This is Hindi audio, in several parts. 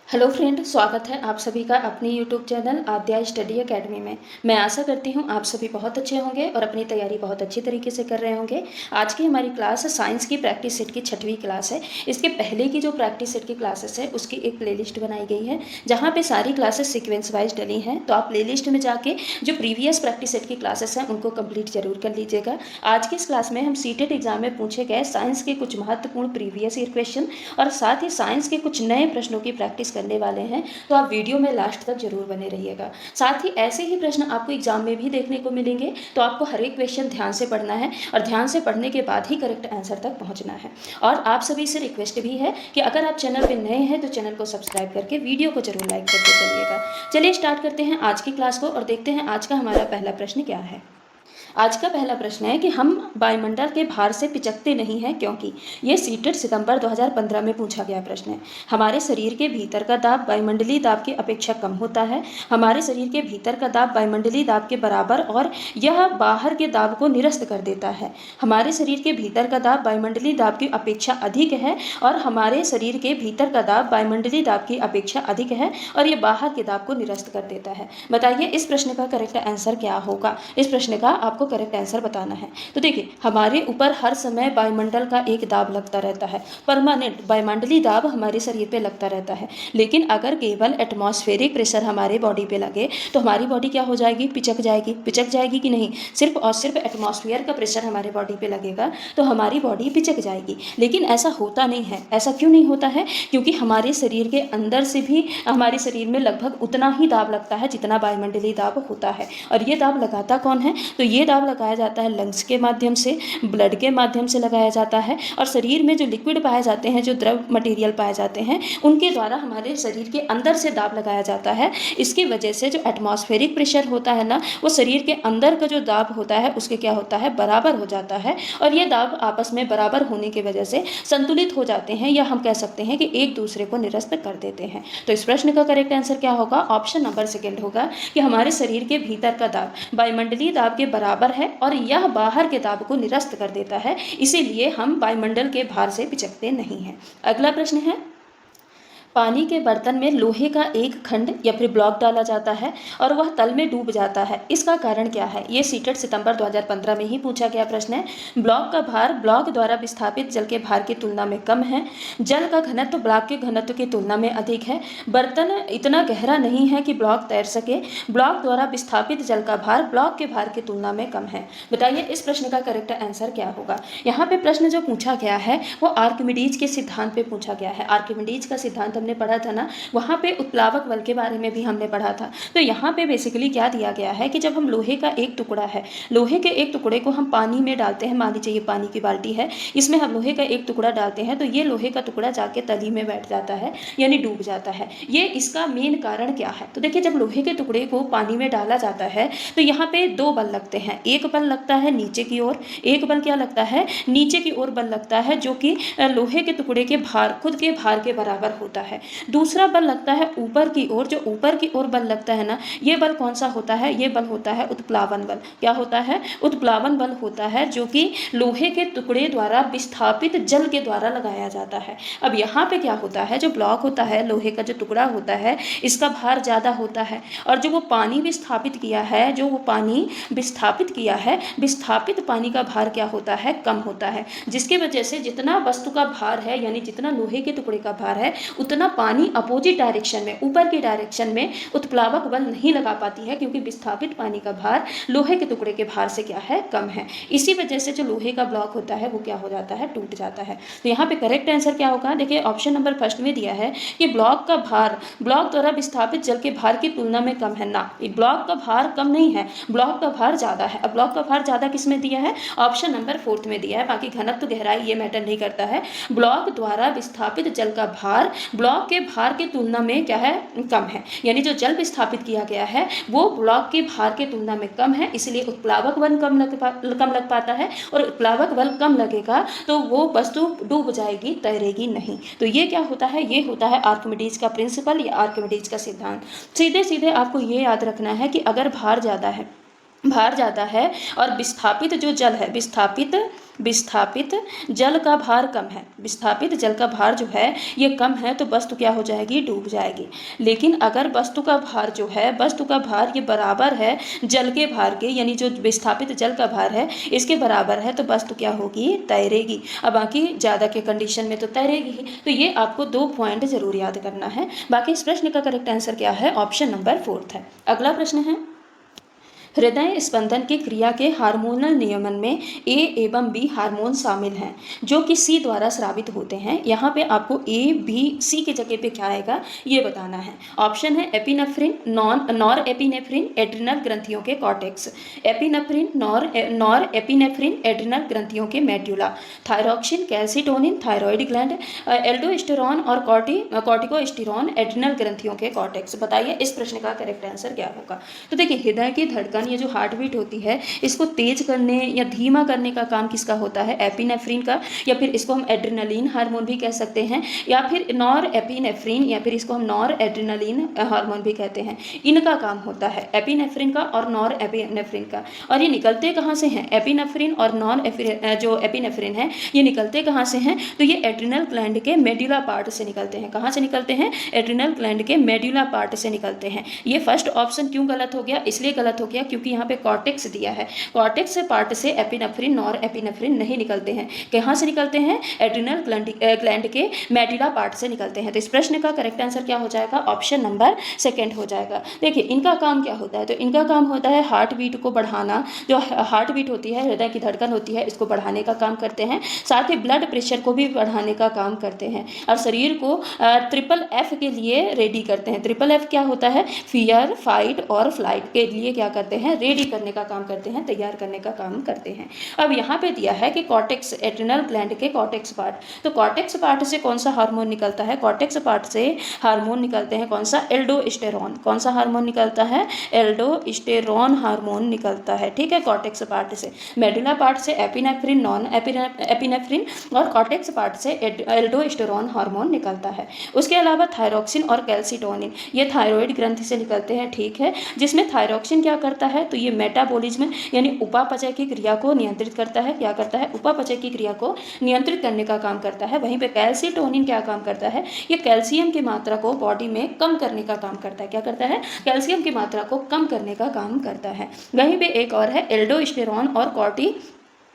हेलो फ्रेंड, स्वागत है आप सभी का अपने यूट्यूब चैनल आद्या स्टडी एकेडमी में। मैं आशा करती हूँ आप सभी बहुत अच्छे होंगे और अपनी तैयारी बहुत अच्छी तरीके से कर रहे होंगे। आज की हमारी क्लास साइंस की प्रैक्टिस सेट की 6वीं क्लास है। इसके पहले की जो प्रैक्टिस सेट की क्लासेस है उसकी एक प्लेलिस्ट बनाई गई है जहाँ पे सारी क्लासेस सीक्वेंस वाइज डली हैं। तो आप प्लेलिस्ट में जाके जो प्रीवियस प्रैक्टिस सेट की क्लासेस हैं उनको कंप्लीट जरूर कर लीजिएगा। आज की इस क्लास में हम सीटेट एग्जाम में पूछे गए साइंस के कुछ महत्वपूर्ण प्रीवियस ईयर क्वेश्चन और साथ ही साइंस के कुछ नए प्रश्नों की प्रैक्टिस करने वाले हैं। तो आप वीडियो में लास्ट तक जरूर बने रहिएगा। साथ ही ऐसे ही प्रश्न आपको एग्जाम में भी देखने को मिलेंगे। तो आपको हर एक क्वेश्चन ध्यान से पढ़ना है और ध्यान से पढ़ने के बाद ही करेक्ट आंसर तक पहुंचना है। और आप सभी से रिक्वेस्ट भी है कि अगर आप चैनल पर नए हैं तो चैनल को सब्सक्राइब करके वीडियो को जरूर लाइक करके चलिएगा। चलिए स्टार्ट करते हैं आज की क्लास को और देखते हैं आज का हमारा पहला प्रश्न क्या है। आज का पहला प्रश्न है कि हम वायुमंडल के भार से पिचकते नहीं हैं क्योंकि ये सीटेट सितंबर 2015 में पूछा गया प्रश्न है। हमारे शरीर के भीतर का दाब वायुमंडलीय दाब की अपेक्षा कम होता है। हमारे शरीर के भीतर का दाब वायुमंडलीय दाब के बराबर और यह बाहर के दाब को निरस्त कर देता है। हमारे शरीर के भीतर का दाब वायुमंडलीय दाब की अपेक्षा अधिक है और हमारे शरीर के भीतर का दाब वायुमंडलीय दाब की अपेक्षा अधिक है और ये बाहर के दाब को निरस्त कर देता है। बताइए इस प्रश्न का करेक्ट आंसर क्या होगा। इस प्रश्न का आपको करेक्ट आंसर बताना है। तो देखिए हमारे ऊपर हर समय वायुमंडल का एक दाब लगता रहता है, परमानेंट वायुमंडलीय दाब हमारे शरीर पे लगता रहता है। लेकिन अगर केवल एटमॉस्फेरिक प्रेशर हमारे बॉडी पे लगे तो हमारी बॉडी क्या हो जाएगी, पिचक जाएगी। पिचक जाएगी कि नहीं, सिर्फ और सिर्फ एटमॉस्फेयर का प्रेशर हमारे बॉडी पे लगेगा तो हमारी बॉडी पिचक जाएगी। लेकिन ऐसा होता नहीं है। ऐसा क्यों नहीं होता है? क्योंकि हमारे शरीर के अंदर से भी हमारे शरीर में लगभग उतना ही दाब लगता है जितना वायुमंडलीय दाब होता है। और ये दाब लगाता कौन है? तो ये दाब लगाया जाता है लंग्स के माध्यम से, ब्लड के माध्यम से लगाया जाता है और शरीर में जो लिक्विड पाए जाते हैं, जो द्रव मटेरियल पाए जाते हैं, उनके द्वारा हमारे शरीर के अंदर से दाब लगाया जाता है। इसकी वजह से जो एटमॉस्फेरिक प्रेशर होता है ना, वो शरीर के अंदर का जो दाब होता है उसके क्या होता है, बराबर हो जाता है। और ये दाब आपस में बराबर होने की वजह से संतुलित हो जाते हैं, या हम कह सकते हैं कि एक दूसरे को निरस्त कर देते हैं। तो इस प्रश्न का करेक्ट आंसर क्या होगा? ऑप्शन नंबर सेकेंड होगा कि हमारे शरीर के भीतर का दाब वायुमंडलीय दाब के बराबर है और यह बाहर के दाब को निरस्त कर देता है। इसीलिए हम वायुमंडल के भार से पिचकते नहीं हैं। अगला प्रश्न है, पानी के बर्तन में लोहे का एक खंड या फिर ब्लॉक डाला जाता है और वह तल में डूब जाता है, इसका कारण क्या है? ये सीटेट सितंबर 2015 में ही पूछा गया प्रश्न है। ब्लॉक का भार ब्लॉक द्वारा विस्थापित जल के भार की तुलना में कम है। जल का घनत्व ब्लॉक के घनत्व की तुलना में अधिक है। बर्तन इतना गहरा नहीं है कि ब्लॉक तैर सके। ब्लॉक द्वारा विस्थापित जल का भार ब्लॉक के भार की तुलना में कम है। बताइए इस प्रश्न का करेक्ट आंसर क्या होगा। यहाँ पे प्रश्न जो पूछा गया है वो आर्किमिडीज के सिद्धांत पे पूछा गया है। आर्किमिडीज का सिद्धांत हमने पढ़ा था ना, वहाँ पे उत्प्लावक बल के बारे में भी हमने पढ़ा था। तो यहाँ पे बेसिकली क्या दिया गया है कि जब हम लोहे का एक टुकड़ा है, लोहे के एक टुकड़े को हम पानी में डालते हैं, मान लीजिए ये पानी की बाल्टी है, इसमें हम लोहे का एक टुकड़ा डालते हैं तो ये लोहे का टुकड़ा जाके तली में बैठ जाता है, यानी डूब जाता है। ये इसका मेन कारण क्या है? तो देखिए जब लोहे के टुकड़े को पानी में डाला जाता है तो यहाँ पे दो बल लगते हैं। एक बल लगता है नीचे की ओर, एक बल क्या लगता है, नीचे की ओर बल लगता है, जो कि लोहे के टुकड़े के भार, खुद के भार के बराबर होता है। दूसरा बल लगता है ऊपर की ओर, जो ऊपर की ओर बल लगता है ना, ये बल कौन सा होता है? ये बल होता है उत्प्लावन बल। क्या होता है? उत्प्लावन बल होता है, जो कि लोहे के टुकड़े द्वारा विस्थापित जल के द्वारा लगाया जाता है। अब यहाँ पे क्या होता है, जो ब्लॉक होता है, लोहे का जो टुकड़ा होता है, इसका भार ज़्यादा होता है और जो वो पानी विस्थापित किया है, जो वो पानी विस्थापित किया है, विस्थापित पानी का भार क्या होता है, कम होता है। जिसकी वजह से जितना वस्तु का भार है, यानी जितना लोहे के टुकड़े का भार है, उतना पानी अपोजिट डायरेक्शन में, ऊपर की डायरेक्शन में उत्प्लावक बल नहीं लगा पाती है, क्योंकि विस्थापित पानी का भार लोहे के टुकड़े के भार से क्या है, कम है। इसी वजह से जो लोहे का ब्लॉक होता है वो क्या हो जाता है, टूट जाता है। तो यहाँ पे करेक्ट आंसर क्या होगा? देखिए ऑप्शन नंबर फर्स्ट में दिया है कि ब्लॉक का भार ब्लॉक द्वारा विस्थापित जल के भार की तुलना में कम है। ना, ब्लॉक का भार कम नहीं है, ब्लॉक का भार ज्यादा है। अब ब्लॉक का भार ज्यादा किस में दिया है? ऑप्शन नंबर फोर्थ में दिया है। बाकी घनत्व गहराई ये मैटर नहीं करता है। ब्लॉक द्वारा विस्थापित जल का भार ब्लॉक के भार की तुलना में क्या है, कम है। यानी जो जल विस्थापित किया गया है वो ब्लॉक के भार की तुलना में कम है, इसलिए उत्प्लावक बल कम लग पाता है। और उत्प्लावक बल कम लगेगा तो वो वस्तु डूब जाएगी, तैरेगी नहीं। तो ये क्या होता है? ये होता है आर्किमिडीज का प्रिंसिपल या आर्किमिडीज का सिद्धांत। सीधे सीधे आपको ये याद रखना है कि अगर भार ज़्यादा है, भार ज़्यादा है और विस्थापित जो जल है, विस्थापित विस्थापित जल का भार कम है, विस्थापित जल का भार जो है ये कम है, तो वस्तु क्या हो जाएगी, डूब जाएगी। लेकिन अगर वस्तु का भार जो है, वस्तु का भार ये बराबर है जल के भार के, यानी जो विस्थापित जल का भार है इसके बराबर है, तो वस्तु क्या होगी, तैरेगी। अब बाकी ज़्यादा के कंडीशन में तो तैरेगी ही। तो ये आपको 2 पॉइंट जरूर याद करना है। बाकी इस प्रश्न का करेक्ट आंसर क्या है, ऑप्शन नंबर 4 है। अगला प्रश्न है, हृदय स्पंदन की क्रिया के हार्मोनल नियमन में ए एवं बी हार्मोन शामिल हैं जो कि सी द्वारा स्रावित होते हैं। यहाँ पे आपको ए बी सी की जगह पे क्या आएगा ये बताना है। ऑप्शन है एपिनेफ्रिन, नॉर एपिनेफ्रिन, एड्रिनल ग्रंथियों के cortex, epinephrine, nor epinephrine, adrenal ग्रंथियों के medulla, thyroxine, calcitonin, thyroid gland, aldosterone और कॉर्टिकोस्टेरॉन, एड्रिनल ग्रंथियों के कॉर्टेक्स। बताइए इस प्रश्न का करेक्ट आंसर क्या होगा। तो देखिए हृदय की धड़कन, ये जो हार्ट बीट होती है, इसको तेज करने या धीमा करने का काम किसका होता है, एपिनेफ्रिन का, या फिर इसको हम एड्रेनालिन हार्मोन भी कह सकते हैं, या फिर नॉर एपिनेफ्रिन, या फिर इसको हम नॉर एड्रेनालिन हार्मोन भी कहते हैं। इनका काम होता है, एपिनेफ्रिन का और नॉर एपिनेफ्रिन का। और ये निकलते कहाँ से हैं, एपिनेफ्रिन और नॉन जो एपिनेफ्रिन है ये निकलते कहाँ से हैं, तो ये एड्रिनल ग्लैंड के मेड्यूला पार्ट से निकलते हैं। कहाँ से निकलते हैं, एड्रिनल ग्लैंड के मेड्यूला पार्ट से निकलते हैं। ये फर्स्ट ऑप्शन क्यों गलत हो गया, इसलिए गलत हो गया क्योंकि यहाँ पे कॉर्टेक्स दिया है, कॉर्टेक्स पार्ट से एपिनेफ्रिन नॉर एपिनेफ्रिन नहीं निकलते हैं। कहाँ से निकलते हैं, एड्रिनल ग्लैंड के मेडुला पार्ट से निकलते हैं। तो इस प्रश्न का करेक्ट आंसर क्या हो जाएगा, ऑप्शन नंबर 2 हो जाएगा। देखिए इनका काम क्या होता है, तो इनका काम होता है हार्ट बीट को बढ़ाना। जो हार्ट बीट होती है, हृदय की धड़कन होती है, इसको बढ़ाने का काम करते हैं। साथ ही ब्लड प्रेशर को भी बढ़ाने का काम करते हैं और शरीर को ट्रिपल एफ के लिए रेडी करते हैं। ट्रिपल एफ क्या होता है, फियर, फाइट और फ्लाइट के लिए क्या करते हैं, रेडी करने का काम करते हैं, तैयार करने का काम करते हैं। अब यहाँ पे दिया है कि कॉर्टेक्स, एड्रिनल ग्लैंड के कॉर्टेक्स पार्ट, तो कॉर्टेक्स पार्ट से कौन सा हार्मोन निकलता है, कॉर्टेक्स पार्ट से हार्मोन निकलते हैं कौन सा, एल्डोस्टेरॉन। कौन सा हार्मोन निकलता है, एल्डोस्टेरॉन हार्मोन निकलता है, ठीक है, कॉर्टेक्स पार्ट से। मेडुला पार्ट से एपिनेफ्रिन, नॉन एपिनेफ्रिन, और कॉर्टेक्स पार्ट से एल्डोस्टेरॉन हार्मोन निकलता है। उसके अलावा थायरॉक्सिन और कैल्सिटोनिन ये थायराइड ग्रंथि से निकलते हैं, ठीक है, जिसमें थायरॉक्सिन क्या करता है, तो ये मेटाबॉलिज्म यानी उपापचय की क्रिया को नियंत्रित करता है। क्या करता है, उपापचय की क्रिया को नियंत्रित करने का काम करता है। वहीं पे कैल्सिटोनिन क्या काम करता है, ये कैल्शियम की मात्रा को बॉडी में कम करने का काम करता है। क्या करता है, कैल्शियम की मात्रा को कम करने का काम करता है। वहीं पे एक और है एल्डोस्टेरॉन और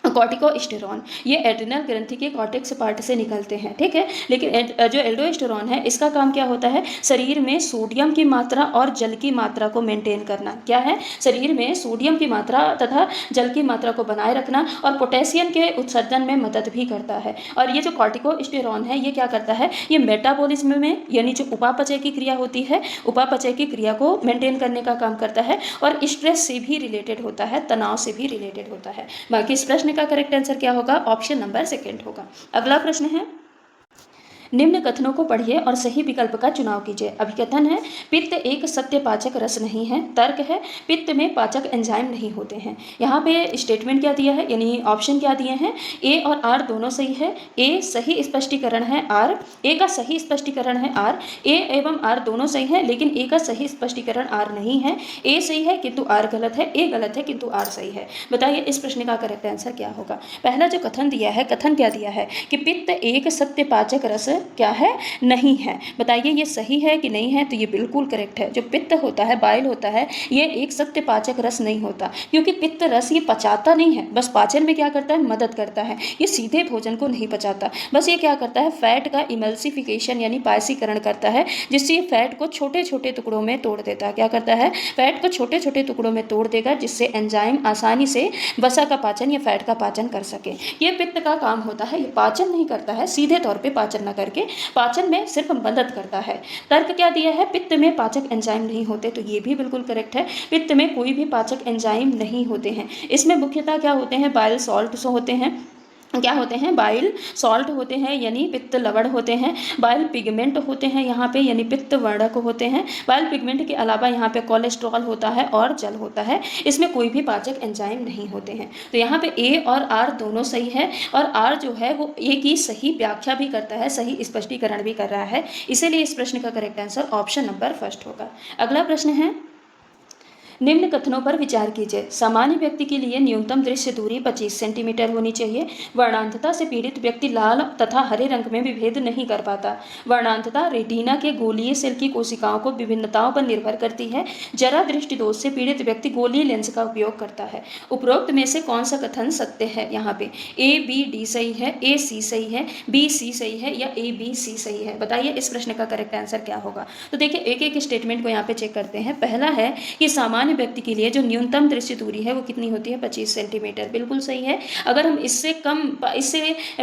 कॉर्टिकोस्टेरॉन, ये एड्रिनल ग्रंथि के कॉर्टेक्स पार्ट से निकलते हैं, ठीक है। लेकिन जो एल्डोस्टेरॉन है इसका काम क्या होता है, शरीर में सोडियम की मात्रा और जल की मात्रा को मेंटेन करना। क्या है, शरीर में सोडियम की मात्रा तथा जल की मात्रा को बनाए रखना और पोटेशियम के उत्सर्जन में मदद भी करता है। और ये जो कॉर्टिकोस्टेरॉन है ये क्या करता है, ये मेटाबॉलिज्म में यानी जो उपापचय की क्रिया होती है, उपापचय की क्रिया को मेंटेन करने का काम करता है और स्ट्रेस से भी रिलेटेड होता है, तनाव से भी रिलेटेड होता है। बाकी इस प्रश्न का करेक्ट आंसर क्या होगा, ऑप्शन नंबर 2 होगा। अगला प्रश्न है, निम्न कथनों को पढ़िए और सही विकल्प का चुनाव कीजिए। अभिकथन है, पित्त एक सत्य पाचक रस नहीं है। तर्क है, पित्त में पाचक एंजाइम नहीं होते हैं। यहाँ पे स्टेटमेंट क्या दिया है, यानी ऑप्शन क्या दिए हैं, ए और आर दोनों सही है। ए सही स्पष्टीकरण है, आर ए का सही स्पष्टीकरण है आर, ए एवं आर दोनों सही है लेकिन ए का सही स्पष्टीकरण आर नहीं है। ए सही है किंतु आर गलत है, ए गलत है किंतु आर सही है। बताइए इस प्रश्न का करेक्ट आंसर क्या होगा। पहला जो कथन दिया है, कथन क्या दिया है कि पित्त एक सत्य पाचक रस क्या है, नहीं है। बताइए ये सही है कि नहीं है, तो ये बिल्कुल करेक्ट है। जो पित्त होता है, बाइल होता है, ये एक सत्य पाचक रस नहीं होता, क्योंकि पित्त रस ये पचाता नहीं है, बस पाचन में क्या करता है, मदद करता है। ये सीधे भोजन को नहीं पचाता, बस ये क्या करता है, फैट का इमल्सिफिकेशन यानी पायसीकरण करता है, जिससे फैट को छोटे छोटे टुकड़ों में तोड़ देता है। क्या करता है, फैट को छोटे छोटे टुकड़ों में तोड़ देगा, जिससे एंजाइम आसानी से वसा का पाचन या फैट का पाचन कर सके। ये पित्त का काम होता है, ये पाचन नहीं करता है, सीधे तौर पे पाचन न करके पाचन में सिर्फ मदद करता है। तर्क क्या दिया है, पित्त में पाचक एंजाइम नहीं होते, तो ये भी बिल्कुल करेक्ट है। पित्त में कोई भी पाचक एंजाइम नहीं होते हैं। इसमें मुख्यतः क्या होते हैं, बाइल सॉल्ट होते हैं। क्या होते हैं, बाइल सॉल्ट होते हैं यानी पित्त लवण होते हैं। बाइल पिगमेंट होते हैं यहाँ पे यानी पित्त वर्णक होते हैं। बाइल पिगमेंट के अलावा यहाँ पे कोलेस्ट्रॉल होता है और जल होता है। इसमें कोई भी पाचक एंजाइम नहीं होते हैं। तो यहाँ पे ए और आर दोनों सही है और आर जो है वो ए की सही व्याख्या भी करता है, सही स्पष्टीकरण भी कर रहा है। इसीलिए इस प्रश्न का करेक्ट आंसर ऑप्शन नंबर 1 होगा। अगला प्रश्न है, निम्न कथनों पर विचार कीजिए। सामान्य व्यक्ति के लिए न्यूनतम दृश्य दूरी 25 सेंटीमीटर होनी चाहिए। वर्णांधता से पीड़ित व्यक्ति लाल तथा हरे रंग में विभेद नहीं कर पाता। वर्णांधता रेटिना के गोलीय सेल की कोशिकाओं को विभिन्नताओं पर निर्भर करती है। जरा दृष्टि दोष से पीड़ित व्यक्ति गोलीय लेंस का उपयोग करता है। उपरोक्त में से कौन सा कथन सत्य है? यहाँ पे ए बी डी सही है, ए सी सही है, बी सी सही है या ए बी सी सही है? बताइए इस प्रश्न का करेक्ट आंसर क्या होगा। तो देखिए एक एक स्टेटमेंट को यहाँ पे चेक करते हैं। पहला है कि सामान्य व्यक्ति के लिए जो न्यूनतम दृश्य दूरी है वो कितनी होती है? 25 सेंटीमीटर। बिल्कुल सही है। अगर हम इससे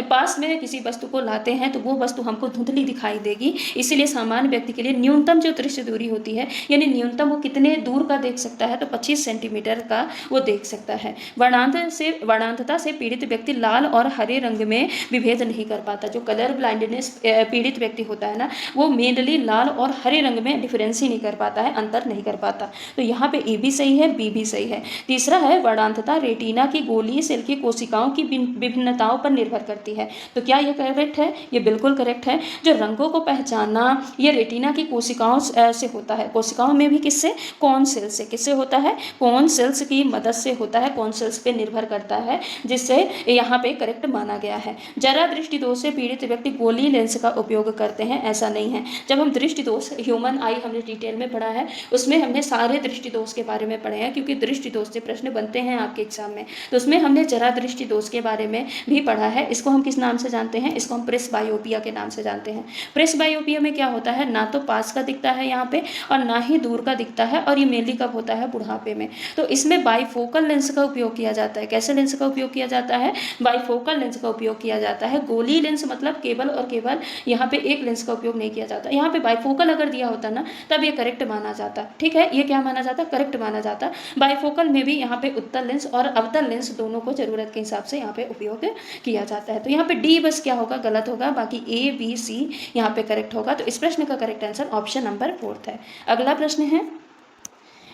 पास में किसी वस्तु को लाते हैं तो वो वस्तु हमको धुंधली दिखाई देगी, इसीलिए सामान्य व्यक्ति के लिए न्यूनतम जो दृश्य दूरी होती है, यानी न्यूनतम वो कितने दूर का देख सकता है? तो 25 सेंटीमीटर का वो देख सकता है। वर्णांधता से पीड़ित व्यक्ति लाल और हरे रंग में विभेद नहीं कर पाता। जो कलर ब्लाइंडनेस पीड़ित व्यक्ति होता है ना, वो मेनली लाल और हरे रंग में डिफरेंस ही नहीं कर पाता है, अंतर नहीं कर पाता। तो यहाँ पे ए भी सही है, बी भी सही है। तीसरा है वर्णांधता रेटिना की गोलीय सेल की कोशिकाओं की विभिन्नताओं पर निर्भर करती है। तो क्या ये करेक्ट है? ये बिल्कुल करेक्ट है। जो रंगों को पहचानना ये रेटिना की कोशिकाओं से होता है। कोशिकाओं में भी किससे? कौन सेल से। किससे होता है? कौन सेल्स की मदद से होता है, कौन सेल्स पे निर्भर करता है, जिससे यहाँ पे करेक्ट माना गया है। जरा दृष्टि दोष से पीड़ित व्यक्ति गोलीय लेंस का उपयोग करते हैं, ऐसा नहीं है। जब हम दृष्टि दोष ह्यूमन आई हमने डिटेल में पढ़ा है, उसमें हमने सारे दृष्टि दोष के बारे में पढ़े हैं, क्योंकि दृष्टि दोष से प्रश्न बनते हैं आपके एग्जाम में। तो उसमें हमने जरा दृष्टि दोष के बारे में भी पढ़ा है। इसको हम किस नाम से जानते हैं? इसको हम प्रेसबायोपिया के नाम से जानते हैं। प्रेसबायोपिया में क्या होता है? ना तो पास का दिखता है यहाँ पे और ना ही दूर का दिखता है, और ये मेनली कब होता है? बुढ़ापे में। तो इसमें बाइफोकल लेंस का उपयोग किया जाता है। कैसे लेंस का उपयोग किया जाता है? बाइफोकल लेंस का उपयोग किया जाता है। गोली लेंस मतलब केवल और केवल यहाँ पे एक लेंस का उपयोग नहीं किया जाता। यहाँ पे बाइफोकल अगर दिया होता ना, तब ये करेक्ट माना जाता। ठीक है, ये क्या माना जाता? करेक्ट माना जाता। बाइफोकल में भी यहाँ पे उत्तल लेंस और अवतल लेंस दोनों को जरूरत के हिसाब से यहाँ पे उपयोग किया जाता है। तो यहाँ पे डी बस क्या होगा? गलत होगा। बाकी ए बी सी यहाँ पे करेक्ट होगा। तो इस प्रश्न का करेक्ट आंसर ऑप्शन नंबर 4 है। अगला प्रश्न है,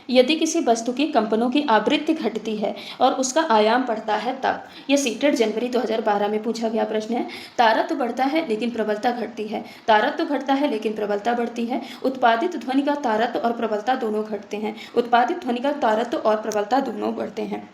यदि किसी वस्तु की कंपनों की आवृत्ति घटती है और उसका आयाम बढ़ता है तब। यह सीटेड जनवरी 2012 में पूछा गया प्रश्न है। तारत्व बढ़ता है लेकिन प्रबलता घटती है। तारत्व घटता है लेकिन प्रबलता बढ़ती है। उत्पादित ध्वनि का तारत्व और प्रबलता दोनों घटते हैं। उत्पादित ध्वनि का तारत्व और प्रबलता दोनों बढ़ते हैं।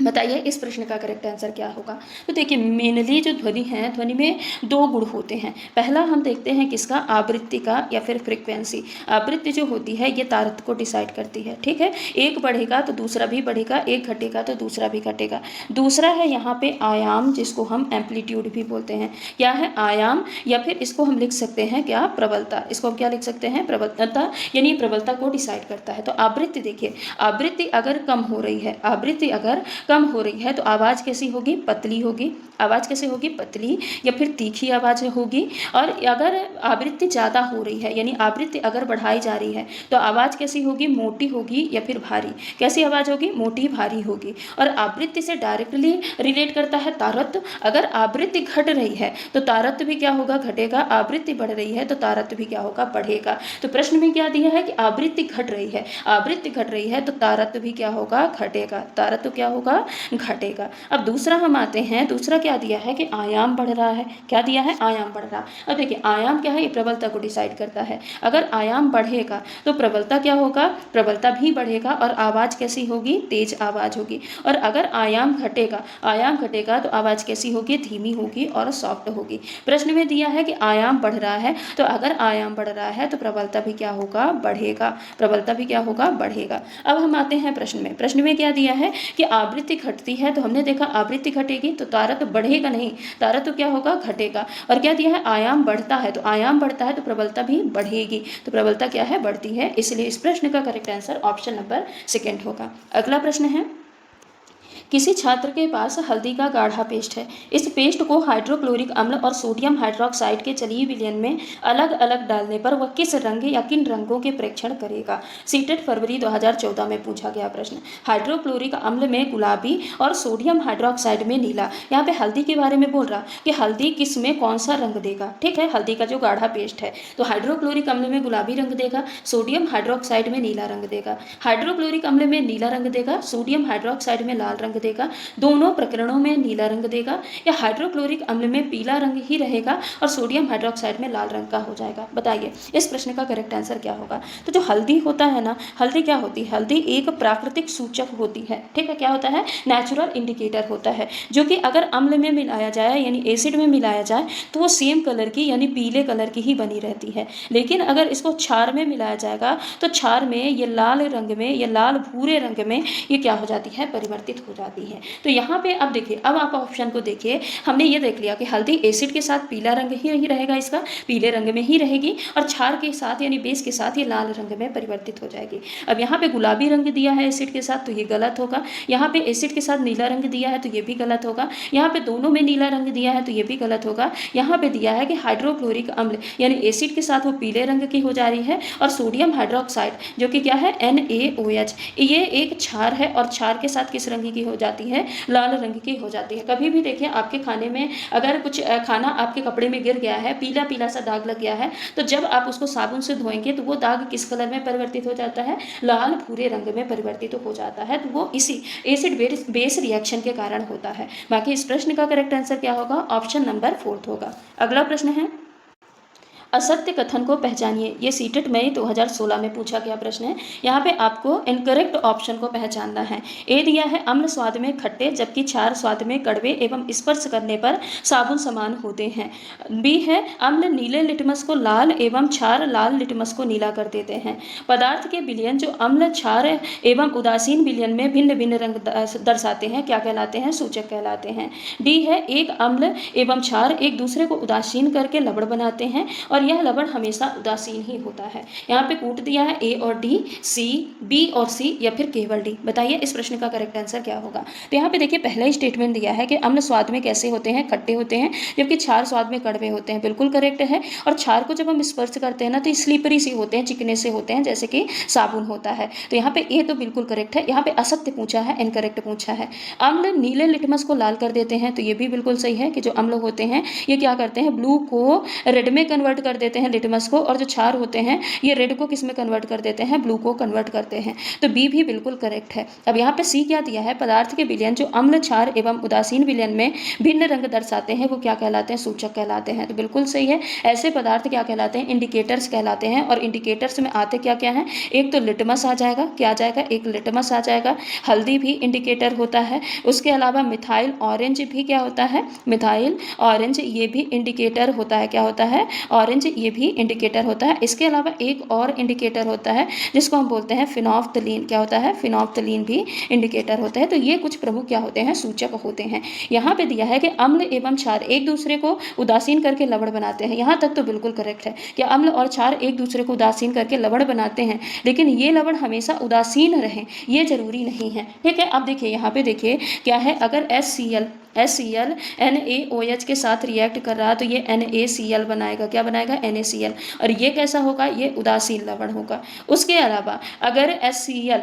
बताइए इस प्रश्न का करेक्ट आंसर क्या होगा। तो देखिए मेनली जो ध्वनि है, ध्वनि में दो गुण होते हैं। पहला हम देखते हैं किसका? आवृत्ति का या फिर फ्रीक्वेंसी। आवृत्ति जो होती है ये तारत्व को डिसाइड करती है। ठीक है, एक बढ़ेगा तो दूसरा भी बढ़ेगा, एक घटेगा तो दूसरा भी घटेगा। दूसरा है यहाँ पे आयाम, जिसको हम एम्पलीट्यूड भी बोलते हैं। क्या है? आयाम, या फिर इसको हम लिख सकते हैं क्या? प्रबलता। इसको हम क्या लिख सकते हैं? प्रबलता, यानी प्रबलता को डिसाइड करता है। तो आवृत्ति देखिए, आवृत्ति अगर कम हो रही है, आवृत्ति अगर कम हो रही है तो आवाज़ कैसी होगी? पतली होगी। आवाज़ कैसे होगी? पतली या फिर तीखी आवाज़ होगी। और अगर आवृत्ति ज़्यादा हो रही है, यानी आवृत्ति अगर बढ़ाई जा रही है, तो आवाज़ कैसी होगी? मोटी होगी या फिर भारी। कैसी आवाज़ होगी? मोटी भारी होगी। और आवृत्ति से डायरेक्टली रिलेट करता है तारत्व। अगर आवृत्ति घट रही है तो तारत्व भी क्या होगा? घटेगा। आवृत्ति बढ़ रही है तो तारत्व भी क्या होगा? बढ़ेगा। तो प्रश्न में क्या दिया है कि आवृत्ति घट रही है, आवृत्ति घट रही है तो तारत्व भी क्या होगा? घटेगा। तारत्व क्या होगा? घटेगा। अब दूसरा हम आते हैं, दूसरा क्या दिया है कि आयाम बढ़ रहा है। क्या दिया है? आयाम बढ़ रहा। अब देखिए आयाम क्या है? ये प्रबलता को डिसाइड करता है। अगर आयाम बढ़ेगा तो प्रबलता क्या होगा? प्रबलता भी बढ़ेगा और आवाज़ कैसी होगी? तेज आवाज़ होगी। और अगर आयाम घटेगा, आयाम घटेगा तो आवाज़ कैसी होगी? धीमी होगी और सॉफ्ट होगी। प्रश्न में दिया है कि आयाम बढ़ रहा है, तो अगर आयाम बढ़ रहा है तो प्रबलता भी क्या होगा? बढ़ेगा। प्रबलता भी क्या होगा? बढ़ेगा। अब हम आते हैं प्रश्न में। प्रश्न में क्या दिया है कि आवृत्ति घटती है, तो हमने देखा आवृत्ति घटेगी तो तारत्व बढ़ेगा नहीं, तारत्व क्या होगा? घटेगा। और क्या दिया है? आयाम बढ़ता है, तो आयाम बढ़ता है तो प्रबलता भी बढ़ेगी। तो प्रबलता क्या है? बढ़ती है। इसलिए इस प्रश्न का करेक्ट आंसर ऑप्शन नंबर 2 होगा। अगला प्रश्न है, किसी छात्र के पास हल्दी का गाढ़ा पेस्ट है। इस पेस्ट को हाइड्रोक्लोरिक अम्ल और सोडियम हाइड्रोक्साइड के जलीय विलयन में अलग अलग डालने पर वह किस रंग या किन रंगों के प्रेक्षण करेगा। सीटेट फरवरी 2014 में पूछा गया प्रश्न। हाइड्रोक्लोरिक अम्ल में गुलाबी और सोडियम हाइड्रोक्साइड में नीला। यहाँ पे हल्दी के बारे में बोल रहा कि हल्दी किस में कौन सा रंग देगा। ठीक है, हल्दी का जो गाढ़ा पेस्ट है तो हाइड्रोक्लोरिक अम्ल में गुलाबी रंग देगा, सोडियम हाइड्रोक्साइड में नीला रंग देगा। हाइड्रोक्लोरिक अम्ल में नीला रंग देगा, सोडियम हाइड्रोक्साइड में लाल रंग देगा, दोनों प्रकरणों में नीला रंग देगा, या हाइड्रोक्लोरिक अम्ल में पीला रंग ही रहेगा और सोडियम हाइड्रोक्साइड में लाल रंग का हो जाएगा। बताइए इस प्रश्न का करेक्ट आंसर क्या होगा। तो जो हल्दी होता है ना, हल्दी क्या होती है, हल्दी एक प्राकृतिक सूचक होती है, ठीक है, क्या होता है, नेचुरल इंडिकेटर होता है, जो कि अगर अम्ल में मिलाया जाए यानी एसिड में मिलाया जाए तो वो सेम कलर की यानी पीले कलर की ही बनी रहती है। लेकिन अगर इसको क्षार में मिलाया जाएगा तो क्षार में ये लाल रंग में या लाल भूरे रंग में ये क्या हो जाती है, परिवर्तित हो जाती है। तो यहाँ पे अब देखिए, अब आप ऑप्शन को देखिए, हमने ये देख लिया कि हल्दी एसिड के साथ पीला रंग ही रहेगा, इसका पीले रंग में ही रहेगी, और क्षार के साथ यानी बेस के साथ ये लाल रंग में परिवर्तित हो जाएगी। अब यहाँ पे गुलाबी रंग दिया है एसिड के साथ तो ये गलत होगा, यहाँ पे एसिड के साथ नीला रंग दिया है तो ये भी गलत होगा, यहाँ पे दोनों में नीला रंग दिया है तो ये भी गलत होगा। यहाँ पे दिया है कि हाइड्रोक्लोरिक अम्ल यानी एसिड के साथ वो पीले रंग की हो जा रही है, और सोडियम हाइड्रोक्साइड जो कि क्या है, NaOH, ये एक क्षार है और क्षार के साथ किस रंग की हो जाती है, लाल रंग की हो जाती है। कभी भी देखिए आपके खाने में अगर कुछ खाना आपके कपड़े में गिर गया है, पीला पीला सा दाग लग गया है, तो जब आप उसको साबुन से धोएंगे तो वो दाग किस कलर में परिवर्तित हो जाता है, लाल भूरे रंग में परिवर्तित हो जाता है। तो वो इसी एसिड बेस रिएक्शन के कारण होता है। बाकी इस प्रश्न का करेक्ट आंसर क्या होगा, ऑप्शन नंबर 4 होगा। अगला प्रश्न है, असत्य कथन को पहचानिए। ये सीटेट मई 2016 में पूछा गया प्रश्न है। यहाँ पे आपको इनकरेक्ट ऑप्शन को पहचानना है। ए दिया है अम्ल स्वाद में खट्टे जबकि क्षार स्वाद में कड़वे एवं स्पर्श करने पर साबुन समान होते हैं। बी है अम्ल नीले लिटमस को लाल एवं क्षार लाल लिटमस को नीला कर देते हैं। पदार्थ के विलयन जो अम्ल क्षार एवं उदासीन विलयन में भिन्न भिन्न रंग दर्शाते हैं क्या कहलाते हैं, सूचक कहलाते हैं। डी है एक अम्ल एवं क्षार एक दूसरे को उदासीन करके लवण बनाते हैं और यह लवण हमेशा उदासीन ही होता है। यहाँ पे कूट दिया है ए और डी, सी, बी और सी, या फिर केवल डी। बताइए इस प्रश्न का करेक्ट आंसर क्या होगा। तो यहाँ पे देखिए पहला ही स्टेटमेंट दिया है कि अम्ल स्वाद में कैसे होते हैं, खट्टे होते हैं, जबकि क्षार स्वाद में कड़वे होते हैं, बिल्कुल करेक्ट है। और क्षार को जब हम स्पर्श करते हैं ना तो स्लीपरी से होते हैं, चिकने से होते हैं, जैसे कि साबुन होता है। तो यहाँ पे ए तो बिल्कुल करेक्ट है। यहाँ पे असत्य पूछा है, इनकरेक्ट पूछा है। अम्ल नीले लिटमस को लाल कर देते हैं, तो ये भी बिल्कुल सही है कि जो अम्ल होते हैं ये क्या करते हैं, ब्लू को रेड में कन्वर्ट कर देते हैं, लिटमस को, और जो क्षार होते हैं ये रेड को किस में कन्वर्ट कर देते हैं, ब्लू को कन्वर्ट करते हैं। तो बी भी बिल्कुल करेक्ट है। अब यहाँ पे सी क्या दिया है, पदार्थ के विलयन जो अम्ल क्षार एवं उदासीन विलयन में भिन्न रंग दर्शाते हैं वो क्या कहलाते हैं, सूचक कहलाते हैं। तो बिल्कुल सही है। ऐसे पदार्थ क्या कहलाते हैं, इंडिकेटर्स कहलाते हैं। और इंडिकेटर्स में आते क्या क्या है, एक तो लिटमस आ जाएगा, क्या आ जाएगा, एक लिटमस आ जाएगा। हल्दी भी इंडिकेटर होता है। उसके अलावा मिथाइल ऑरेंज भी क्या होता है, मिथाइल ऑरेंज ये भी इंडिकेटर होता है, क्या होता है, ऑरेंज ये भी इंडिकेटर होता है। इसके अलावा एक और इंडिकेटर होता है जिसको हम बोलते हैं फिनोफ्थलीन, क्या होता है, फिनोफ्थलीन भी इंडिकेटर होता है। तो ये कुछ प्रमुख क्या होते हैं, सूचक होते हैं। यहाँ पे दिया है कि अम्ल एवं क्षार एक दूसरे को उदासीन करके लवण बनाते हैं। यहाँ तक तो बिल्कुल करेक्ट है कि अम्ल और क्षार एक दूसरे को उदासीन करके लवण बनाते हैं, लेकिन ये लवण हमेशा उदासीन रहे ये जरूरी नहीं है। ठीक है, अब देखिए यहाँ पे देखिए क्या है, अगर HCl NaOH के साथ रिएक्ट कर रहा है तो ये NaCl बनाएगा, क्या बनाएगा, NaCl। और ये कैसा होगा, ये उदासीन लवण होगा। उसके अलावा अगर HCl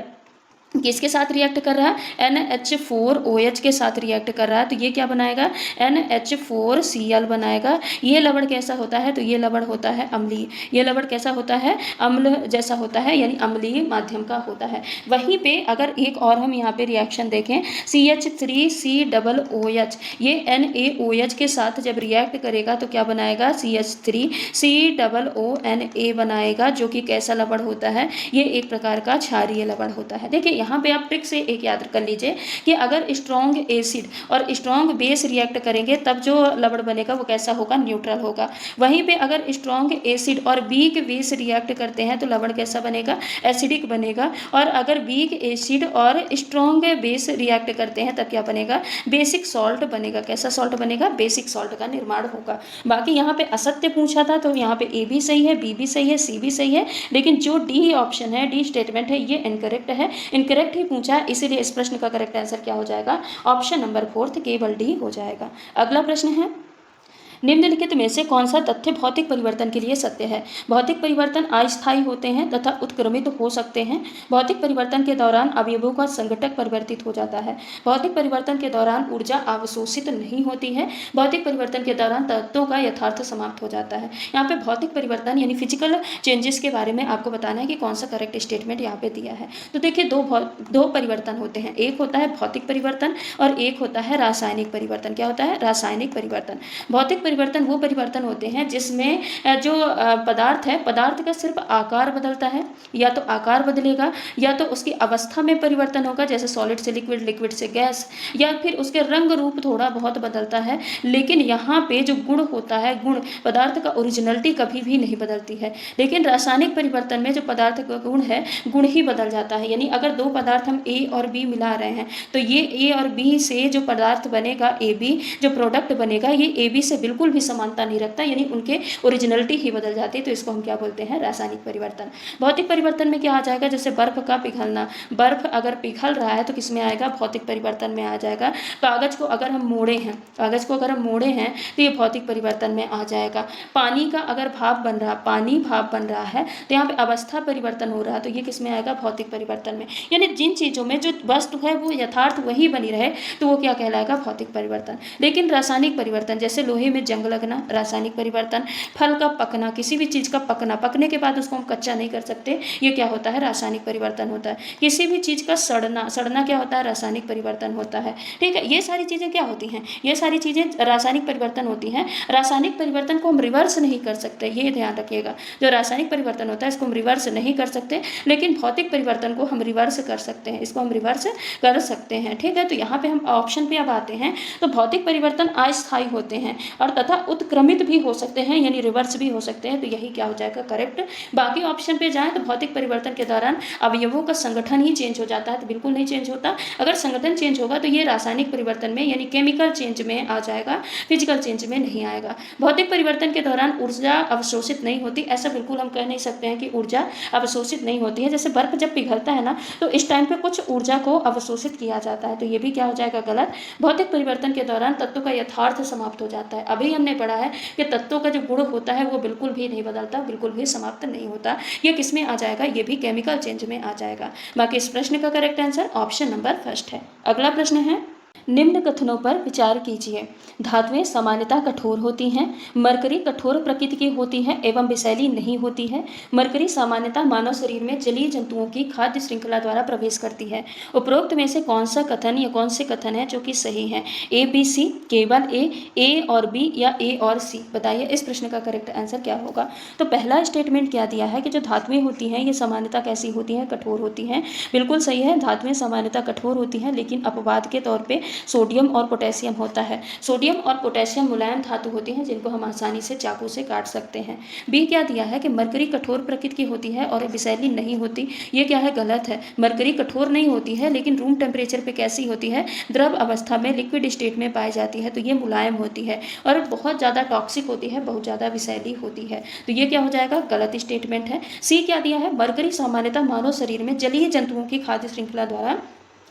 किसके साथ रिएक्ट कर रहा है, NH4OH के साथ रिएक्ट कर रहा है तो ये क्या बनाएगा, NH4Cl बनाएगा। ये लवण कैसा होता है, तो ये लवण होता है अम्लीय। ये लवण कैसा होता है, अम्ल जैसा होता है, यानी अम्लीय माध्यम का होता है। वहीं पे अगर एक और हम यहाँ पे रिएक्शन देखें, CH3COOH ये NaOH के साथ जब रिएक्ट करेगा तो क्या बनाएगा, CH3COONA बनाएगा, जो कि कैसा लवण होता है, ये एक प्रकार का क्षारीय लवण होता है। देखिए यहाँ पे आप ट्रिक से एक याद कर लीजिए कि अगर स्ट्रॉन्ग एसिड और स्ट्रॉन्ग बेस रिएक्ट करेंगे तब जो लवण बनेगा वो कैसा होगा, न्यूट्रल होगा। वहीं पे अगर स्ट्रॉन्ग एसिड और वीक बेस रिएक्ट करते हैं तो लवण कैसा बनेगा, एसिडिक बनेगा। और अगर वीक एसिड और स्ट्रॉन्ग बेस रिएक्ट करते हैं तब क्या बनेगा, बेसिक सॉल्ट बनेगा। कैसा सॉल्ट बनेगा, बेसिक सॉल्ट का निर्माण होगा। बाकी यहाँ पे असत्य पूछा था तो यहाँ पे ए भी सही है, बी भी सही है, सी भी सही है, लेकिन जो डी ऑप्शन है, डी स्टेटमेंट है, ये इनकरेक्ट है। इनकरेक्ट ही पूछा है, इसीलिए इस प्रश्न का करेक्ट आंसर क्या हो जाएगा, ऑप्शन नंबर 4 केवल डी हो जाएगा। अगला प्रश्न है, निम्नलिखित में से कौन सा तथ्य भौतिक परिवर्तन के लिए सत्य है? भौतिक परिवर्तन अस्थायी होते हैं तथा उत्क्रमित हो सकते हैं। भौतिक परिवर्तन के दौरान अवयवों का संघटक परिवर्तित हो जाता है। भौतिक परिवर्तन के दौरान ऊर्जा अवशोषित नहीं होती है। भौतिक परिवर्तन के दौरान तत्वों का यथार्थ समाप्त हो जाता है। यहाँ पे भौतिक परिवर्तन यानी फिजिकल चेंजेस के बारे में आपको बताना है कि कौन सा करेक्ट स्टेटमेंट यहाँ पे दिया है। तो देखिए दो परिवर्तन होते हैं, एक होता है भौतिक परिवर्तन और एक होता है रासायनिक परिवर्तन। क्या होता है? रासायनिक परिवर्तन। भौतिक परिवर्तन वो परिवर्तन होते हैं जिसमें जो पदार्थ है, पदार्थ का सिर्फ आकार बदलता है, या तो आकार बदलेगा या तो उसकी अवस्था में परिवर्तन होगा, जैसे सॉलिड से लिक्विड, लिक्विड से गैस, या फिर उसके रंग रूप थोड़ा बहुत बदलता है। लेकिन यहाँ पे जो गुण होता है, गुण पदार्थ का ओरिजिनलिटी कभी भी नहीं बदलती है। लेकिन रासायनिक परिवर्तन में जो पदार्थ का गुण है, गुण ही बदल जाता है। यानी अगर दो पदार्थ हम ए और बी मिला रहे हैं तो ये ए और बी से जो पदार्थ बनेगा, ए बी जो प्रोडक्ट बनेगा, ये ए बी से बिल्कुल भी समानता नहीं रखता, यानी उनके ओरिजिनलिटी ही बदल जाती है। तो इसको हम क्या बोलते हैं? रासायनिक परिवर्तन। भौतिक परिवर्तन में क्या आ जाएगा? जैसे बर्फ का पिघलना, बर्फ अगर पिघल रहा है तो किस में आएगा? भौतिक परिवर्तन में आ जाएगा। कागज को अगर हम मोड़े हैं, कागज को अगर हम मोड़े हैं तो ये भौतिक परिवर्तन में आ जाएगा। पानी का अगर भाप बन रहा, पानी भाप बन रहा है तो यहाँ पे अवस्था परिवर्तन हो रहा है, तो ये किस में आएगा? भौतिक परिवर्तन में। यानी जिन चीज़ों में जो वस्तु है वो यथार्थ वही बनी रहे तो वो क्या कहलाएगा? भौतिक परिवर्तन। लेकिन रासायनिक परिवर्तन, जैसे लोहे में जंग लगना, रासायनिक परिवर्तन। फल का पकना, किसी भी चीज़ का पकना, पकने के बाद उसको हम कच्चा नहीं कर सकते, ये क्या होता है? रासायनिक परिवर्तन होता है। किसी भी चीज़ का सड़ना, सड़ना क्या होता है? रासायनिक परिवर्तन होता है। ठीक है, ये सारी चीज़ें क्या होती हैं? ये सारी चीज़ें रासायनिक परिवर्तन होती हैं। रासायनिक परिवर्तन को हम रिवर्स नहीं कर सकते, ये ध्यान रखिएगा। जो रासायनिक परिवर्तन होता है इसको हम रिवर्स नहीं कर सकते, लेकिन भौतिक परिवर्तन को हम रिवर्स कर सकते हैं, इसको हम रिवर्स कर सकते हैं। ठीक है, तो यहाँ पे हम ऑप्शन पे अब आते हैं। तो भौतिक परिवर्तन अस्थायी होते हैं और तथा उत्क्रमित भी हो सकते हैं, यानी रिवर्स भी हो सकते हैं। तो यही क्या हो जाएगा? करेक्ट। बाकी ऑप्शन पे जाएं तो भौतिक परिवर्तन के दौरान अवयवों का संगठन ही चेंज हो जाता है, तो बिल्कुल नहीं चेंज होता। अगर संगठन चेंज होगा तो ये रासायनिक परिवर्तन में यानी केमिकल चेंज में आ जाएगा, फिजिकल चेंज में नहीं आएगा। भौतिक परिवर्तन के दौरान ऊर्जा अवशोषित नहीं होती, ऐसा बिल्कुल हम कह नहीं सकते हैं कि ऊर्जा अवशोषित नहीं होती है। जैसे बर्फ जब पिघलता है ना तो इस टाइम पे कुछ ऊर्जा को अवशोषित किया जाता है, तो ये भी क्या हो जाएगा? गलत। भौतिक परिवर्तन के दौरान तत्वों का यथार्थ समाप्त हो जाता है। अभी हमने पढ़ा है कि तत्वों का जो गुण होता है वो बिल्कुल भी नहीं बदलता, बिल्कुल भी समाप्त नहीं होता। ये किस में आ जाएगा? ये भी केमिकल चेंज में आ जाएगा। बाकी इस प्रश्न का correct answer option number first है। अगला प्रश्न है, निम्न कथनों पर विचार कीजिए। धातुएं सामान्यतः कठोर होती हैं। मरकरी कठोर प्रकृति की होती है एवं विषैली नहीं होती है। मरकरी सामान्यतः मानव शरीर में जलीय जंतुओं की खाद्य श्रृंखला द्वारा प्रवेश करती है। उपरोक्त में से कौन सा कथन या कौन से कथन है जो कि सही है? ए, बी, सी, केवल ए और बी या ए और सी? बताइए इस प्रश्न का करेक्ट आंसर क्या होगा। तो पहला स्टेटमेंट क्या दिया है कि जो धातुएं होती हैं ये सामान्यतः कैसी होती हैं? कठोर होती हैं। बिल्कुल सही है, धातुएं सामान्यतः कठोर होती हैं, लेकिन अपवाद के तौर पर सोडियम और पोटेशियम होता है। सोडियम और पोटेशियम मुलायम धातु होती हैं जिनको हम आसानी से चाकू से काट सकते हैं। बी क्या दिया है कि मरकरी कठोर प्रकृति की होती है और विषैली नहीं होती, ये क्या है? गलत है। मरकरी कठोर नहीं होती है, लेकिन रूम टेम्परेचर पे कैसी होती है? द्रव अवस्था में, लिक्विड स्टेट में पाई जाती है, तो ये मुलायम होती है और बहुत ज़्यादा टॉक्सिक होती है, बहुत ज़्यादा विषैली होती है। तो ये क्या हो जाएगा? गलत स्टेटमेंट है। सी क्या दिया है? मरकरी सामान्यतः मानव शरीर में जलीय जंतुओं की खाद्य श्रृंखला द्वारा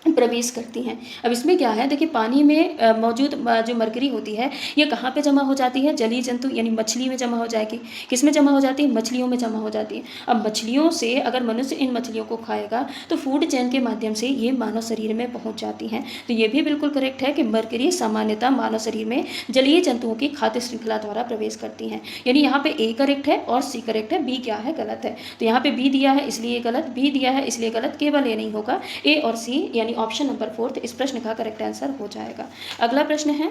प्रवेश करती हैं। अब इसमें क्या है? देखिए, पानी में मौजूद जो मरकरी होती है ये कहाँ पे जमा हो जाती है? जलीय जंतु यानी मछली में जमा हो जाएगी। किस में जमा हो जाती है? मछलियों में जमा हो जाती है। अब मछलियों से अगर मनुष्य इन मछलियों को खाएगा तो फूड चेन के माध्यम से ये मानव शरीर में पहुँच जाती हैं। तो ये भी बिल्कुल करेक्ट है कि मरकरी सामान्यतः मानव शरीर में जलीय जंतुओं की खाद्य श्रृंखला द्वारा प्रवेश करती हैं। यानी यहाँ पे ए करेक्ट है और सी करेक्ट है, बी क्या है? गलत है। तो यहाँ पे बी दिया है इसलिए गलत, बी दिया है इसलिए गलत, केवल ए नहीं होगा। ए और सी यानी ऑप्शन नंबर 4 इस प्रश्न का करेक्ट आंसर हो जाएगा। अगला प्रश्न है,